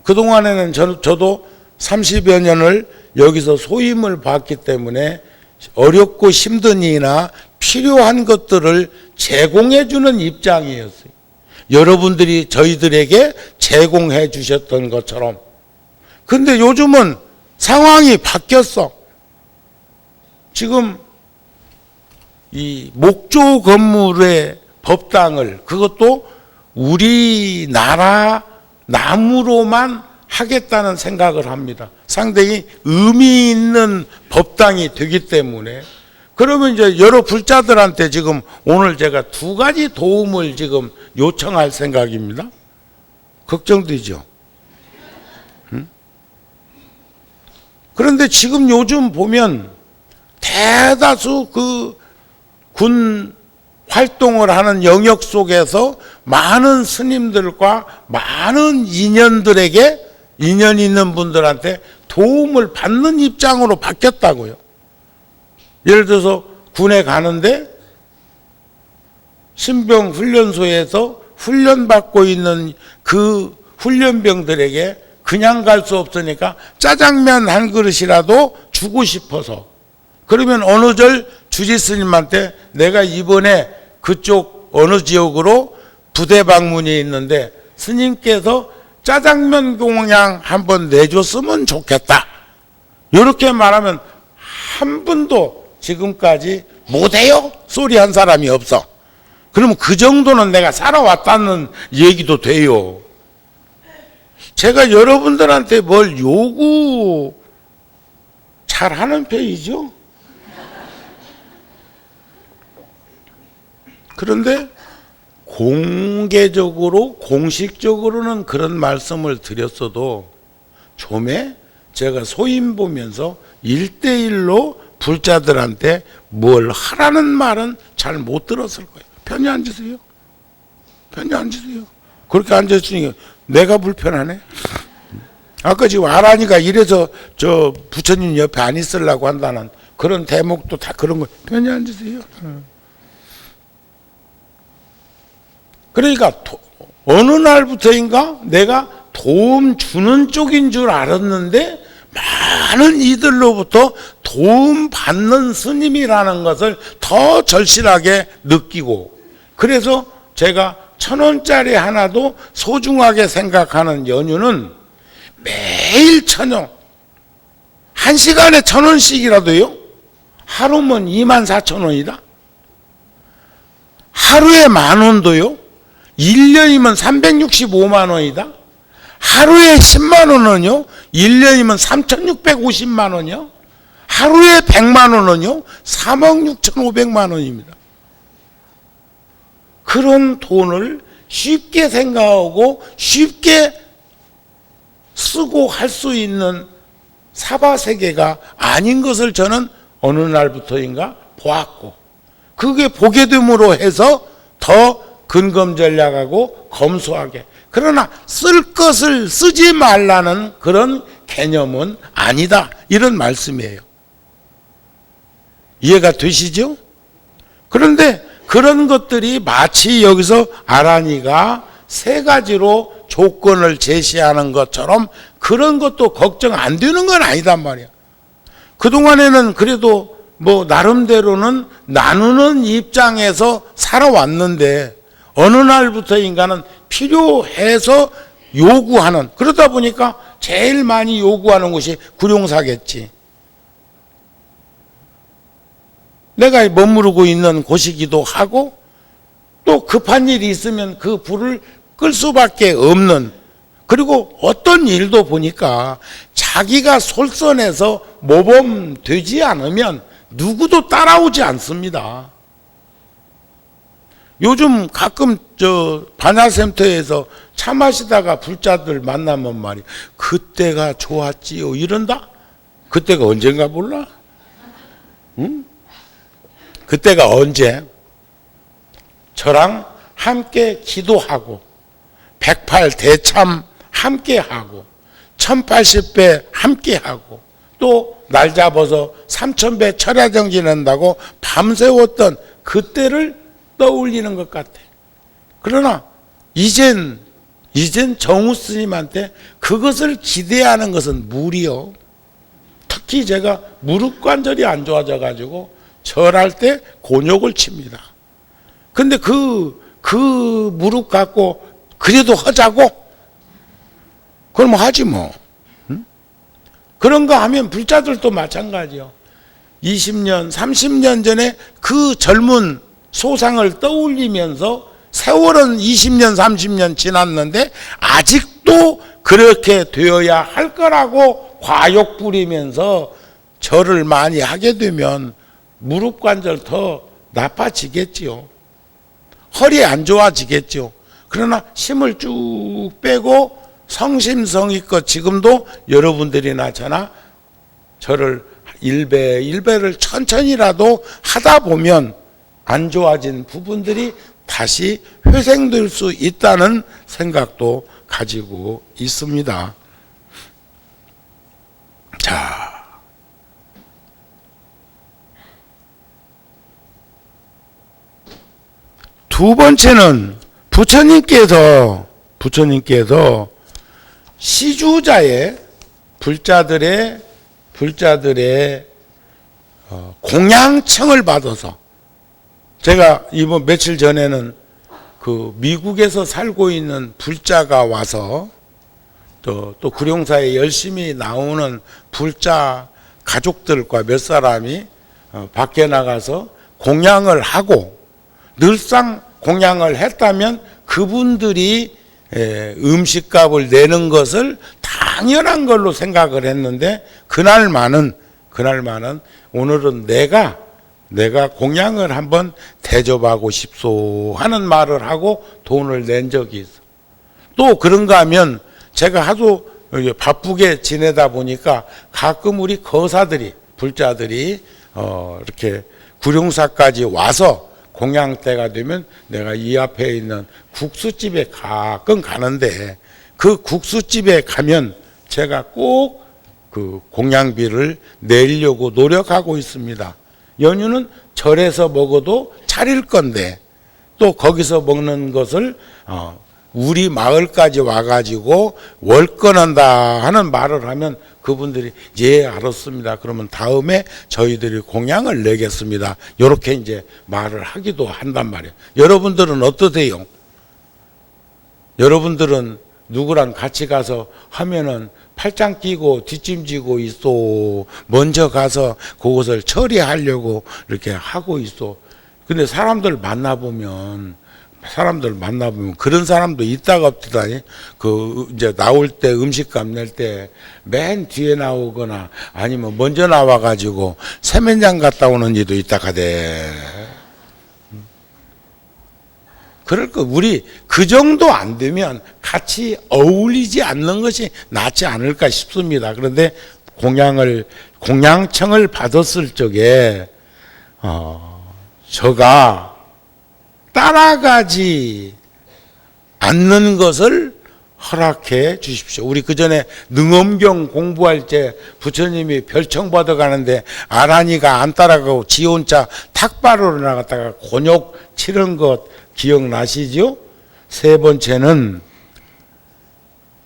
A: 그동안에는 저도 30여 년을 여기서 소임을 받기 때문에 어렵고 힘든 일이나 필요한 것들을 제공해 주는 입장이었어요. 여러분들이 저희들에게 제공해 주셨던 것처럼. 근데 요즘은 상황이 바뀌었어. 지금 이 목조 건물의 법당을, 그것도 우리나라 나무로만 하겠다는 생각을 합니다. 상당히 의미 있는 법당이 되기 때문에. 그러면 이제 여러 불자들한테 지금 오늘 제가 2가지 도움을 지금 요청할 생각입니다. 걱정되죠? 그런데 지금 요즘 보면 대다수 그 군 활동을 하는 영역 속에서 많은 스님들과 많은 인연들에게, 인연 있는 분들한테 도움을 받는 입장으로 바뀌었다고요. 예를 들어서 군에 가는데 신병 훈련소에서 훈련받고 있는 그 훈련병들에게 그냥 갈 수 없으니까 짜장면 한 그릇이라도 주고 싶어서, 그러면 어느 절 주지스님한테 내가 이번에 그쪽 어느 지역으로 부대 방문이 있는데 스님께서 짜장면 공양 한번 내줬으면 좋겠다, 이렇게 말하면 한 분도 지금까지 못해요 소리 한 사람이 없어. 그러면 그 정도는 내가 살아왔다는 얘기도 돼요. 제가 여러분들한테 뭘 요구 잘하는 편이죠. 그런데 공개적으로 공식적으로는 그런 말씀을 드렸어도 좀에 제가 소인 보면서 1대1로 불자들한테 뭘 하라는 말은 잘 못 들었을 거예요. 편히 앉으세요. 편히 앉으세요. 그렇게 앉았으니까 내가 불편하네. 아까 지금 아란이가 이래서 저 부처님 옆에 안 있으려고 한다는 그런 대목도 다 그런 거. 편히 앉으세요. 그러니까 어느 날부터인가 내가 도움 주는 쪽인 줄 알았는데 많은 이들로부터 도움 받는 스님이라는 것을 더 절실하게 느끼고, 그래서 제가 1,000원짜리 하나도 소중하게 생각하는 연유는 매일 1,000원, 1시간에 1,000원씩이라도요. 하루면 24,000원이다. 하루에 10,000원도요. 1년이면 365만 원이다. 하루에 10만 원은요. 1년이면 3,650만 원이요. 하루에 100만 원은요. 3억 6,500만 원입니다. 그런 돈을 쉽게 생각하고 쉽게 쓰고 할 수 있는 사바세계가 아닌 것을 저는 어느 날부터인가 보았고, 그게 보게 됨으로 해서 더 근검전략하고 검소하게, 그러나 쓸 것을 쓰지 말라는 그런 개념은 아니다, 이런 말씀이에요. 이해가 되시죠? 그런데 그런 것들이 마치 여기서 아란이가 3가지로 조건을 제시하는 것처럼 그런 것도 걱정 안 되는 건 아니단 말이야. 그동안에는 그래도 뭐 나름대로는 나누는 입장에서 살아왔는데 어느 날부터인가는 필요해서 요구하는, 그러다 보니까 제일 많이 요구하는 것이 구룡사겠지. 내가 머무르고 있는 곳이기도 하고 또 급한 일이 있으면 그 불을 끌 수밖에 없는, 그리고 어떤 일도 보니까 자기가 솔선해서 모범되지 않으면 누구도 따라오지 않습니다. 요즘 가끔 저 반야센터에서 차 마시다가 불자들 만나면 말이야, 그때가 좋았지요 이런다? 그때가 언젠가 몰라? 응? 그때가 언제? 저랑 함께 기도하고 108대참 함께하고 1080배 함께하고 또 날 잡아서 3000배 철야정진 한다고 밤새웠던 그때를 떠올리는 것 같아. 그러나 이젠 정우 스님한테 그것을 기대하는 것은 무리요. 특히 제가 무릎 관절이 안 좋아져 가지고 절할 때 곤욕을 칩니다. 근데 그 무릎 갖고 그래도 하자고? 그럼 하지 뭐. 응? 그런 거 하면 불자들도 마찬가지요. 20년, 30년 전에 그 젊은 소상을 떠올리면서 세월은 20년, 30년 지났는데 아직도 그렇게 되어야 할 거라고 과욕 부리면서 절을 많이 하게 되면 무릎 관절 더 나빠지겠지요. 허리 안 좋아지겠죠. 그러나 힘을 쭉 빼고 성심성의껏 지금도 여러분들이나 저나 저를 1배를 천천히라도 하다 보면 안 좋아진 부분들이 다시 회생될 수 있다는 생각도 가지고 있습니다. 자, 두 번째는 부처님께서 시주자의 불자들의 공양청을 받아서, 제가 이번 며칠 전에는 그 미국에서 살고 있는 불자가 와서 또 구룡사에 열심히 나오는 불자 가족들과 몇 사람이 밖에 나가서 공양을 하고, 늘상 공양을 했다면 그분들이 음식값을 내는 것을 당연한 걸로 생각을 했는데, 그날만은 오늘은 내가 공양을 한번 대접하고 싶소 하는 말을 하고 돈을 낸 적이 있어. 또 그런가 하면 제가 하도 바쁘게 지내다 보니까 가끔 우리 거사들이, 불자들이 이렇게 구룡사까지 와서 공양 때가 되면 내가 이 앞에 있는 국수집에 가끔 가는데, 그 국수집에 가면 제가 꼭 그 공양비를 내려고 노력하고 있습니다. 연유는 절에서 먹어도 차릴 건데, 또 거기서 먹는 것을 우리 마을까지 와가지고 월권한다 하는 말을 하면 그분들이 예 알았습니다, 그러면 다음에 저희들이 공양을 내겠습니다, 이렇게 이제 말을 하기도 한단 말이에요. 여러분들은 어떠세요? 여러분들은 누구랑 같이 가서 하면은 팔짱 끼고 뒷짐지고 있어, 먼저 가서 그것을 처리하려고 이렇게 하고 있어. 근데 사람들 만나보면 그런 사람도 있다가 없다니, 그 이제 나올 때 음식값 낼 때 맨 뒤에 나오거나 아니면 먼저 나와가지고 세면장 갔다 오는 이도 있다 가대. 그럴 거, 우리 그 정도 안 되면 같이 어울리지 않는 것이 낫지 않을까 싶습니다. 그런데 공양청을 받았을 적에 저가 따라가지 않는 것을 허락해 주십시오. 우리 그 전에 능엄경 공부할 때 부처님이 별청 받아 가는데 아란이가 안 따라가고 지 혼자 탁바로로 나갔다가 곤욕 치른 것 기억나시죠? 세 번째는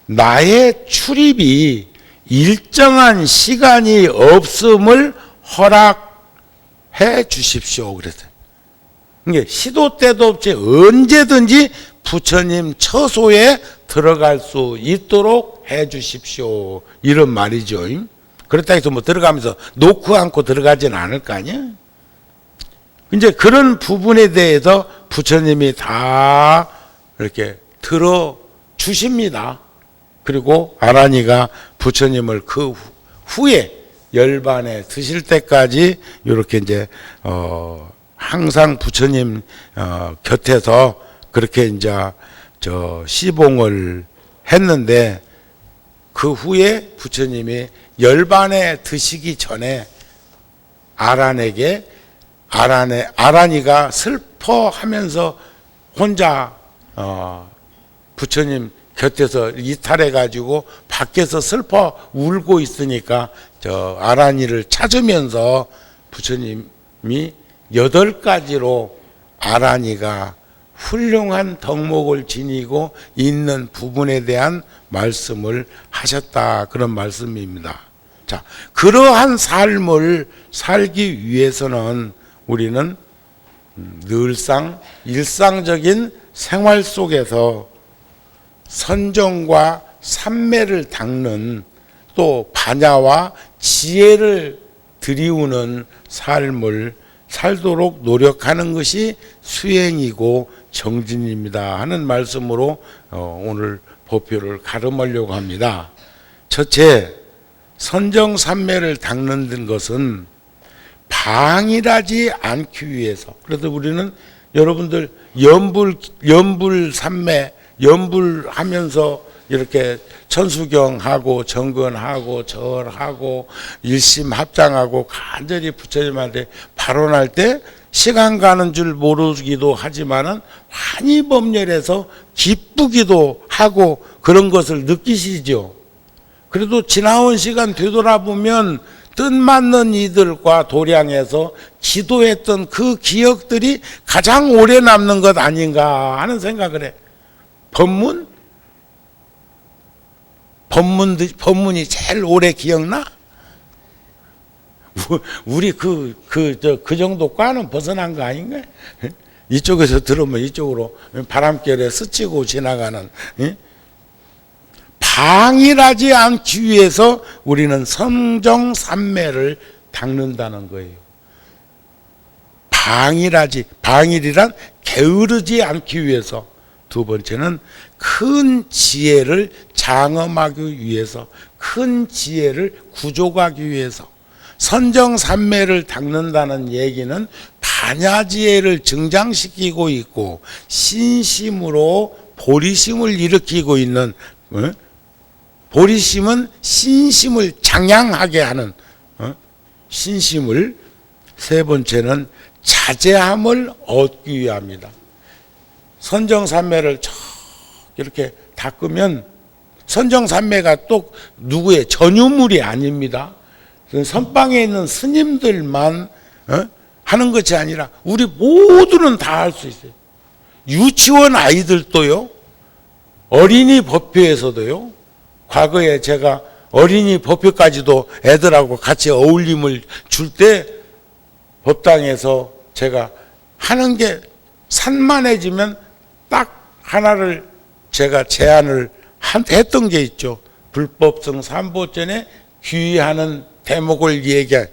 A: 나의 출입이 일정한 시간이 없음을 허락해 주십시오. 그랬어요. 이게 시도 때도 없이 언제든지 부처님 처소에 들어갈 수 있도록 해 주십시오, 이런 말이죠. 그렇다 해서 뭐 들어가면서 놓고 않고 들어가지는 않을 거 아니야? 이제 그런 부분에 대해서 부처님이 다 이렇게 들어 주십니다. 그리고 아란이가 부처님을 그 후에 열반에 드실 때까지 이렇게 이제 항상 부처님 곁에서 그렇게 이제 시봉을 했는데, 그 후에 부처님이 열반에 드시기 전에 아란이가 슬퍼하면서 혼자 부처님 곁에서 이탈해 가지고 밖에서 슬퍼 울고 있으니까 아란이를 찾으면서 부처님이 8가지로 아란이가 훌륭한 덕목을 지니고 있는 부분에 대한 말씀을 하셨다, 그런 말씀입니다. 자, 그러한 삶을 살기 위해서는 우리는 늘상 일상적인 생활 속에서 선정과 삼매를 닦는, 또 반야와 지혜를 들이우는 삶을 살도록 노력하는 것이 수행이고 정진입니다 하는 말씀으로 오늘 법표를 가름하려고 합니다. 첫째, 선정삼매를 닦는 것은 방일하지 않기 위해서. 그래서 우리는 여러분들 연불삼매, 연불하면서 이렇게 천수경하고 정근하고 절하고 일심합장하고 간절히 부처님한테 발언할 때 시간 가는 줄 모르기도 하지만은 환희법렬해서 기쁘기도 하고 그런 것을 느끼시죠. 그래도 지나온 시간 되돌아보면 뜻맞는 이들과 도량에서 기도했던 그 기억들이 가장 오래 남는 것 아닌가 하는 생각을 해. 법문이 제일 오래 기억나? 우리 그 정도 과는 벗어난 거 아닌가? 이쪽에서 들으면 이쪽으로 바람결에 스치고 지나가는, 방일하지 않기 위해서 우리는 성정삼매를 닦는다는 거예요. 방일이란 게으르지 않기 위해서. 두 번째는 큰 지혜를 장엄하기 위해서, 큰 지혜를 구족하기 위해서. 선정삼매를 닦는다는 얘기는 반야지혜를 증장시키고 있고 신심으로 보리심을 일으키고 있는, 보리심은 신심을 장양하게 하는 신심을. 세 번째는 자제함을 얻기 위함이다. 선정삼매를 이렇게 닦으면, 선정삼매가 또 누구의 전유물이 아닙니다. 선방에 있는 스님들만 하는 것이 아니라 우리 모두는 다 할 수 있어요. 유치원 아이들도요, 어린이 법회에서도요. 과거에 제가 어린이 법회까지도 애들하고 같이 어울림을 줄 때 법당에서 제가 하는 게 산만해지면 딱 하나를 제가 제안을 했던 게 있죠. 불법성 삼보전에 귀의하는 대목을 얘기해.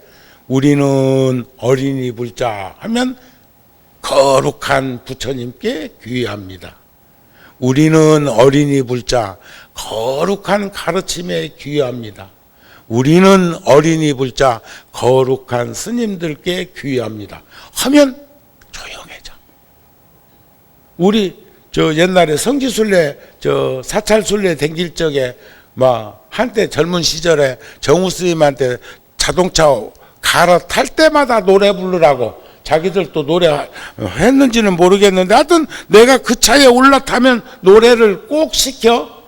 A: 우리는 어린이 불자 하면 거룩한 부처님께 귀의합니다. 우리는 어린이 불자 거룩한 가르침에 귀의합니다. 우리는 어린이 불자 거룩한 스님들께 귀의합니다. 하면 조용해져. 우리 옛날에 성지순례 사찰순례 댕길 적에 막 한때 젊은 시절에 정우 스님한테 자동차 갈아탈 때마다 노래 부르라고 자기들도 노래 했는지는 모르겠는데 하여튼 내가 그 차에 올라타면 노래를 꼭 시켜.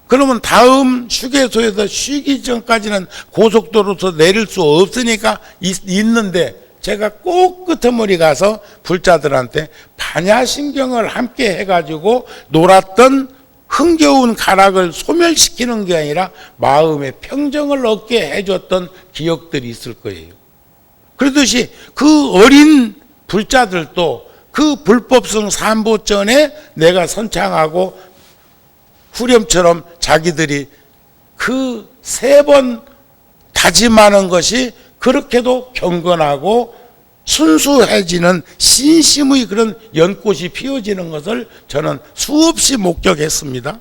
A: 그러면 다음 휴게소에서 쉬기 전까지는 고속도로에서 내릴 수 없으니까 있는데 제가 꼭 끄트머리 가서 불자들한테 반야심경을 함께 해가지고 놀았던 흥겨운 가락을 소멸시키는 게 아니라 마음의 평정을 얻게 해줬던 기억들이 있을 거예요. 그러듯이 그 어린 불자들도 그 불법성 삼보전에 내가 선창하고 후렴처럼 자기들이 그 3번 다짐하는 것이 그렇게도 경건하고 순수해지는 신심의 그런 연꽃이 피어지는 것을 저는 수없이 목격했습니다.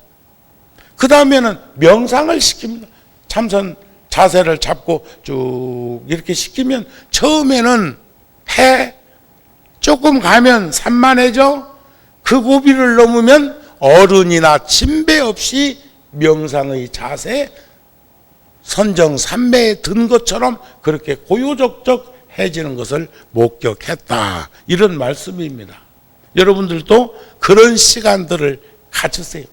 A: 그 다음에는 명상을 시킵니다. 참선 자세를 잡고 쭉 이렇게 시키면 처음에는 조금 가면 산만해져. 그 고비를 넘으면 어른이나 침배 없이 명상의 자세, 선정삼매에 든 것처럼 그렇게 고요적적해지는 것을 목격했다. 이런 말씀입니다. 여러분들도 그런 시간들을 가지세요.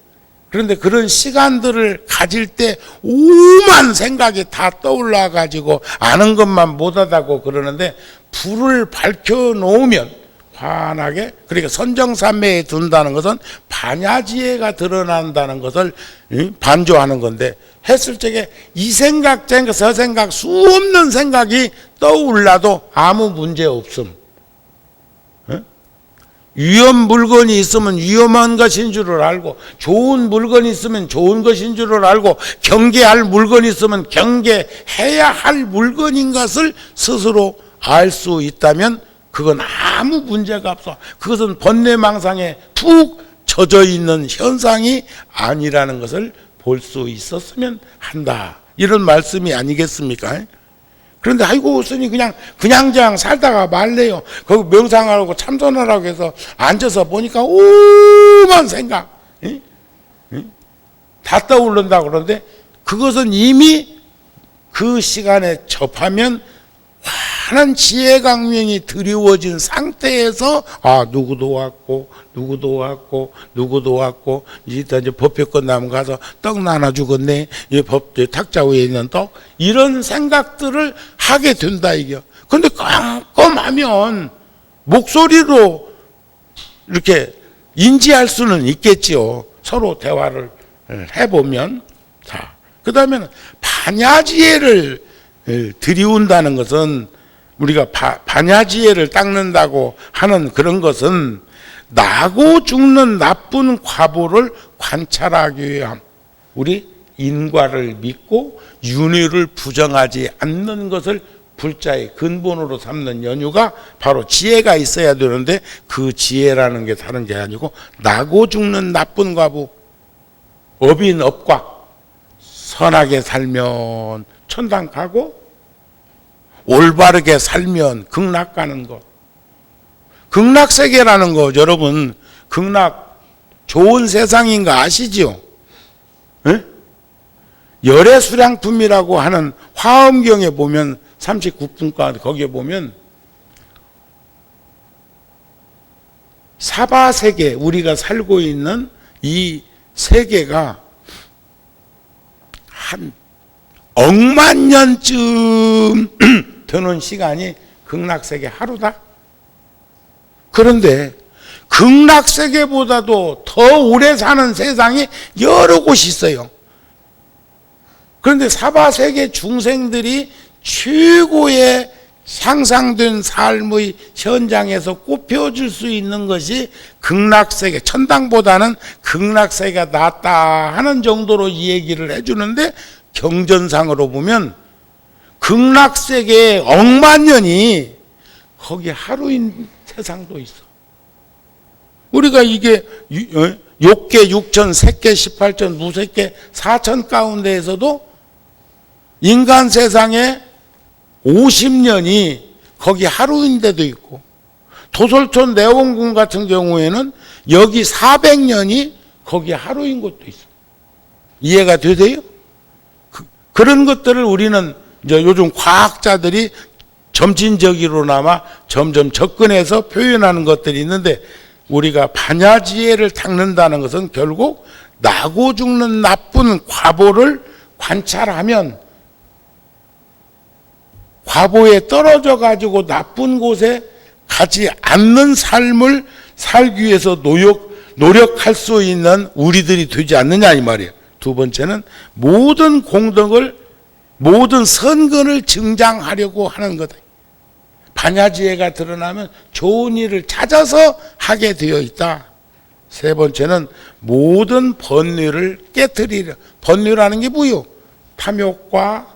A: 그런데 그런 시간들을 가질 때 오만 생각이 다 떠올라 가지고 아는 것만 못하다고 그러는데 불을 밝혀놓으면 환하게, 그러니까 선정삼매에 둔다는 것은 반야지혜가 드러난다는 것을 반조하는 건데, 했을 적에 이 생각 저 생각 수없는 생각이 떠올라도 아무 문제 없음. 위험 물건이 있으면 위험한 것인 줄을 알고, 좋은 물건이 있으면 좋은 것인 줄을 알고, 경계할 물건이 있으면 경계해야 할 물건인 것을 스스로 알 수 있다면 그건 아무 문제가 없어. 그것은 번뇌망상에 푹 젖어 있는 현상이 아니라는 것을 볼 수 있었으면 한다. 이런 말씀이 아니겠습니까? 그런데 아이고 스님 그냥 살다가 말래요. 거기 명상하라고 참선하라고 해서 앉아서 보니까 오만 생각 다 떠오른다 그러는데, 그것은 이미 그 시간에 접하면 많은 지혜 강명이 드리워진 상태에서 누구도 왔고 이제 법회 끝나면 가서 떡 나눠주겠네, 이 탁자 위에 있는 떡, 이런 생각들을 하게 된다 이게. 근데 깜깜하면 목소리로 이렇게 인지할 수는 있겠지요. 서로 대화를 해보면. 자, 그 다음에는 반야지혜를 들이운다는 것은, 우리가 반야지혜를 닦는다고 하는 그런 것은 나고 죽는 나쁜 과보를 관찰하기 위함. 우리 인과를 믿고 윤회를 부정하지 않는 것을 불자의 근본으로 삼는 연유가 바로 지혜가 있어야 되는데, 그 지혜라는 게 다른 게 아니고 나고 죽는 나쁜 과보, 업인 업과 선하게 살면 천당 가고 올바르게 살면 극락 가는 것. 극락세계라는 거 여러분, 극락 좋은 세상인 거 아시죠? 네? 열애수량품이라고 하는 화엄경에 보면 39분까지 거기에 보면 사바세계, 우리가 살고 있는 이 세계가 한 억만 년쯤 드는 시간이 극락세계 하루다. 그런데 극락세계보다도 더 오래 사는 세상이 여러 곳이 있어요. 그런데 사바세계 중생들이 최고의 향상된 삶의 현장에서 꼽혀줄 수 있는 것이 극락세계, 천당보다는 극락세계가 낫다 하는 정도로 이 얘기를 해주는데, 경전상으로 보면 극락세계의 억만 년이 거기 하루인 세상도 있어. 우리가 이게 욕계 6천, 색계 18천, 무색계 4천 가운데에서도 인간 세상에 50년이 거기 하루인 데도 있고, 도솔촌 내원궁 같은 경우에는 여기 400년이 거기 하루인 곳도 있어. 이해가 되세요? 그런 것들을 우리는 이제 요즘 과학자들이 점진적으로나마 점점 접근해서 표현하는 것들이 있는데, 우리가 반야지혜를 닦는다는 것은 결국 나고 죽는 나쁜 과보를 관찰하면, 과보에 떨어져 가지고 나쁜 곳에 가지 않는 삶을 살기 위해서 노력할 수 있는 우리들이 되지 않느냐 이 말이에요. 두 번째는 모든 공덕을, 모든 선근을 증장하려고 하는 거다. 반야지혜가 드러나면 좋은 일을 찾아서 하게 되어 있다. 세 번째는 모든 번뇌를 깨트리려. 번뇌라는 게 뭐요? 탐욕과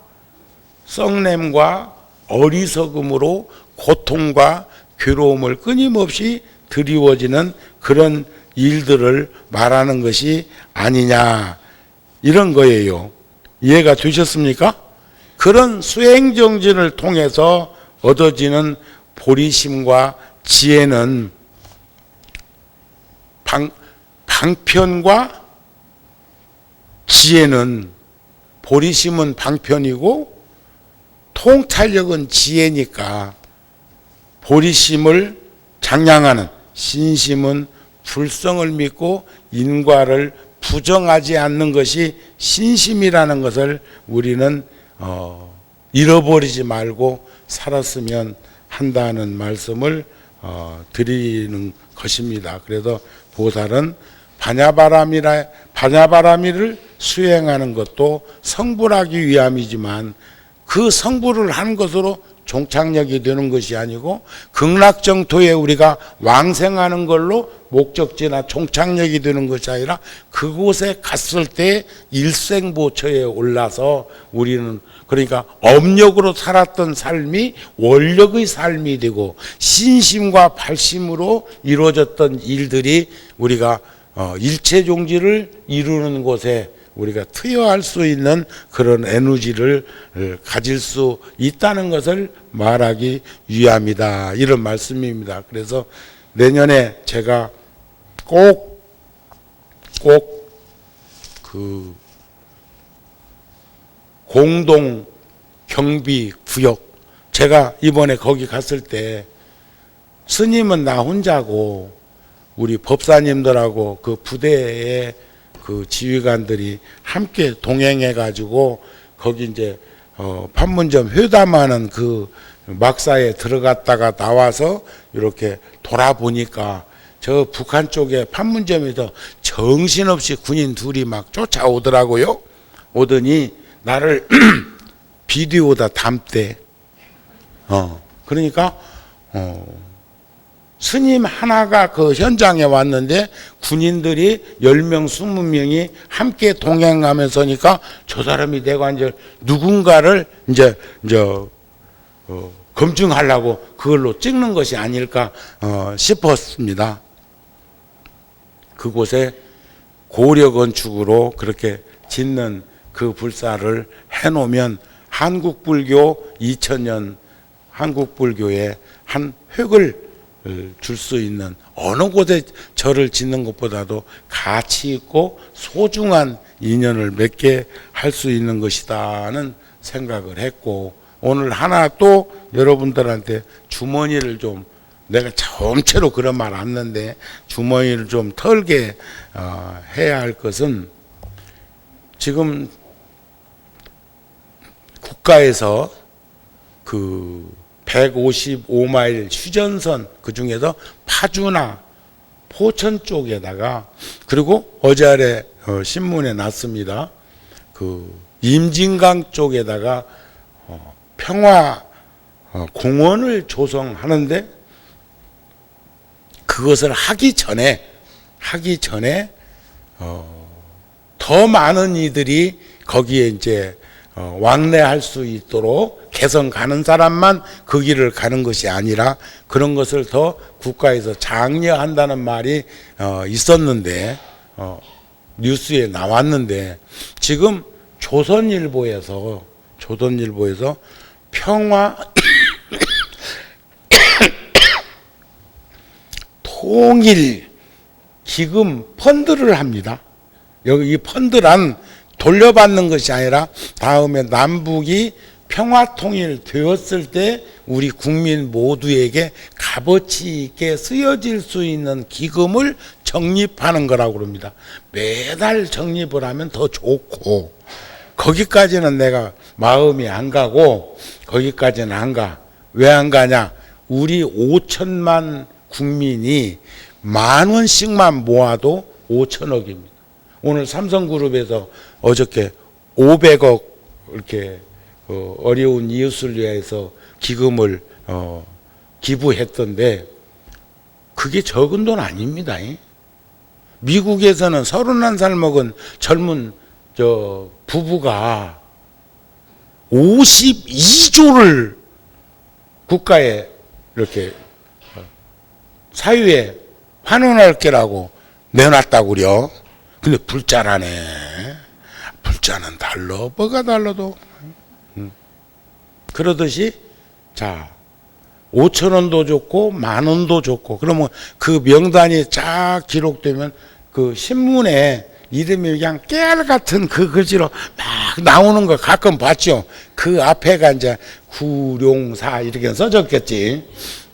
A: 썩냄과 어리석음으로 고통과 괴로움을 끊임없이 드리워지는 그런 일들을 말하는 것이 아니냐, 이런 거예요. 이해가 되셨습니까? 그런 수행정진을 통해서 얻어지는 보리심과 지혜는 방편과 지혜는, 보리심은 방편이고 통찰력은 지혜니까, 보리심을 장량하는 신심은 불성을 믿고 인과를 부정하지 않는 것이 신심이라는 것을 우리는 잃어버리지 말고 살았으면 한다는 말씀을 드리는 것입니다. 그래서 보살은 반야바라미를 수행하는 것도 성불하기 위함이지만, 그 성불을 한 것으로 종착역이 되는 것이 아니고 극락정토에 우리가 왕생하는 걸로 목적지나 종착역이 되는 것이 아니라, 그곳에 갔을 때 일생보처에 올라서 우리는, 그러니까 업력으로 살았던 삶이 원력의 삶이 되고, 신심과 발심으로 이루어졌던 일들이 우리가 일체종지를 이루는 곳에 우리가 투여할 수 있는 그런 에너지를 가질 수 있다는 것을 말하기 위함이다, 이런 말씀입니다. 그래서 내년에 제가 꼭 그 공동 경비 구역 제가 이번에 거기 갔을 때 스님은 나 혼자고 우리 법사님들하고 그 부대의 그 지휘관들이 함께 동행해 가지고 거기 이제 판문점 회담하는 그 막사에 들어갔다가 나와서 이렇게 돌아보니까 저 북한 쪽에 판문점에서 정신없이 군인 둘이 막 쫓아오더라고요. 오더니 나를 비디오다 담대. 그러니까 스님 하나가 그 현장에 왔는데 군인들이 10명, 20명이 함께 동행하면서니까 저 사람이 내가 이제 누군가를 이제 검증하려고 그걸로 찍는 것이 아닐까 싶었습니다. 그곳에 고려 건축으로 그렇게 짓는 그 불사를 해놓으면 한국불교 2000년 한국불교의 한 획을 줄 수 있는 어느 곳에 절을 짓는 것보다도 가치 있고 소중한 인연을 맺게 할 수 있는 것이다는 생각을 했고, 오늘 하나 또 여러분들한테 주머니를 좀, 내가 처음체로 그런 말 안 했는데 주머니를 좀 털게 해야 할 것은, 지금 국가에서 그 155마일 휴전선, 그 중에서 파주나 포천 쪽에다가, 그리고 어제 신문에 났습니다. 그 임진강 쪽에다가 평화 공원을 조성하는데, 그것을 하기 전에 더 많은 이들이 거기에 이제 왕래할 수 있도록 개성 가는 사람만 그 길을 가는 것이 아니라 그런 것을 더 국가에서 장려한다는 말이 있었는데, 뉴스에 나왔는데, 지금 조선일보에서 평화 통일 기금 펀드를 합니다. 여기 이 펀드란 돌려받는 것이 아니라 다음에 남북이 평화 통일 되었을 때 우리 국민 모두에게 값어치 있게 쓰여질 수 있는 기금을 적립하는 거라고 그럽니다. 매달 적립을 하면 더 좋고, 거기까지는 내가 마음이 안 가고, 거기까지는 안 가. 왜 안 가냐? 우리 5천만 국민이 10,000원씩만 모아도 5천억입니다. 오늘 삼성그룹에서 어저께 500억 이렇게 어려운 이웃을 위해서 기금을 기부했던데, 그게 적은 돈 아닙니다. 미국에서는 31살 먹은 젊은 부부가 52조를 국가에 이렇게 사유에 환원할 게라고 내놨다고 그려. 근데 불자라네. 불자는 달러, 뭐가 달러도. 그러듯이, 자, 5,000원도 좋고 10,000원도 좋고, 그러면 그 명단이 쫙 기록되면 그 신문에 이름이 그냥 깨알 같은 그 글씨로 막 나오는 거 가끔 봤죠. 그 앞에가 이제 구룡사 이렇게 써졌겠지.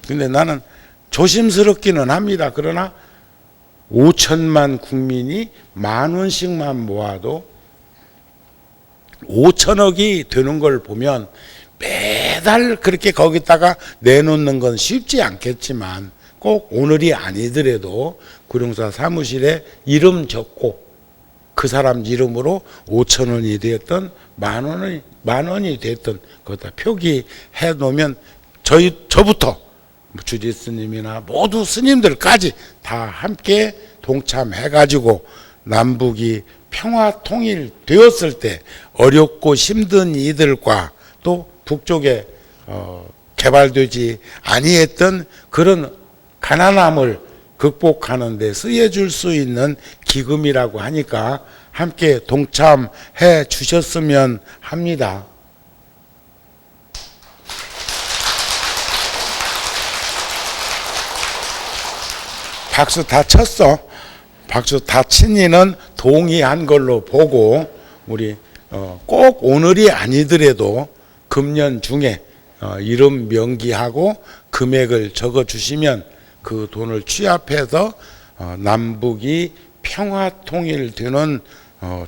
A: 근데 나는 조심스럽기는 합니다. 그러나 5천만 국민이 10,000원씩만 모아도 5천억이 되는 걸 보면, 매달 그렇게 거기다가 내놓는 건 쉽지 않겠지만 꼭 오늘이 아니더라도 구룡사 사무실에 이름 적고 그 사람 이름으로 5,000원이 됐든 10,000원이 됐든 거기다 표기해 놓으면 저부터 주지 스님이나 모두 스님들까지 다 함께 동참해 가지고 남북이 평화 통일 되었을 때 어렵고 힘든 이들과 또 북쪽에 개발되지 아니했던 그런 가난함을 극복하는 데 쓰여줄 수 있는 기금이라고 하니까 함께 동참해 주셨으면 합니다. 박수 다 쳤어. 박수 다 친 이는 동의한 걸로 보고, 우리 꼭 오늘이 아니더라도 금년 중에 이름 명기하고 금액을 적어 주시면 그 돈을 취합해서 남북이 평화 통일되는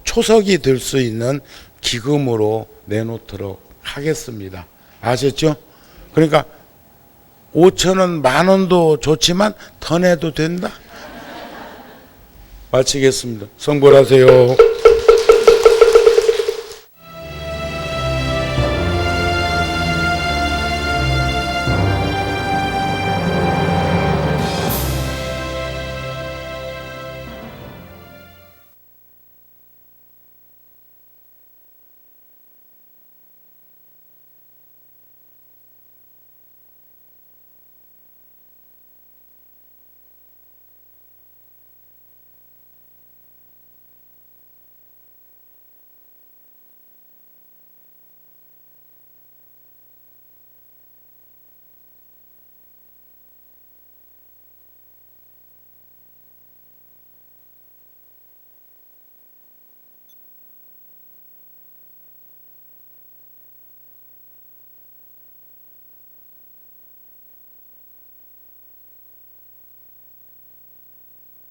A: 초석이 될 수 있는 기금으로 내놓도록 하겠습니다. 아셨죠? 그러니까 5,000원, 10,000원도 좋지만 더 내도 된다. 마치겠습니다. 성불하세요.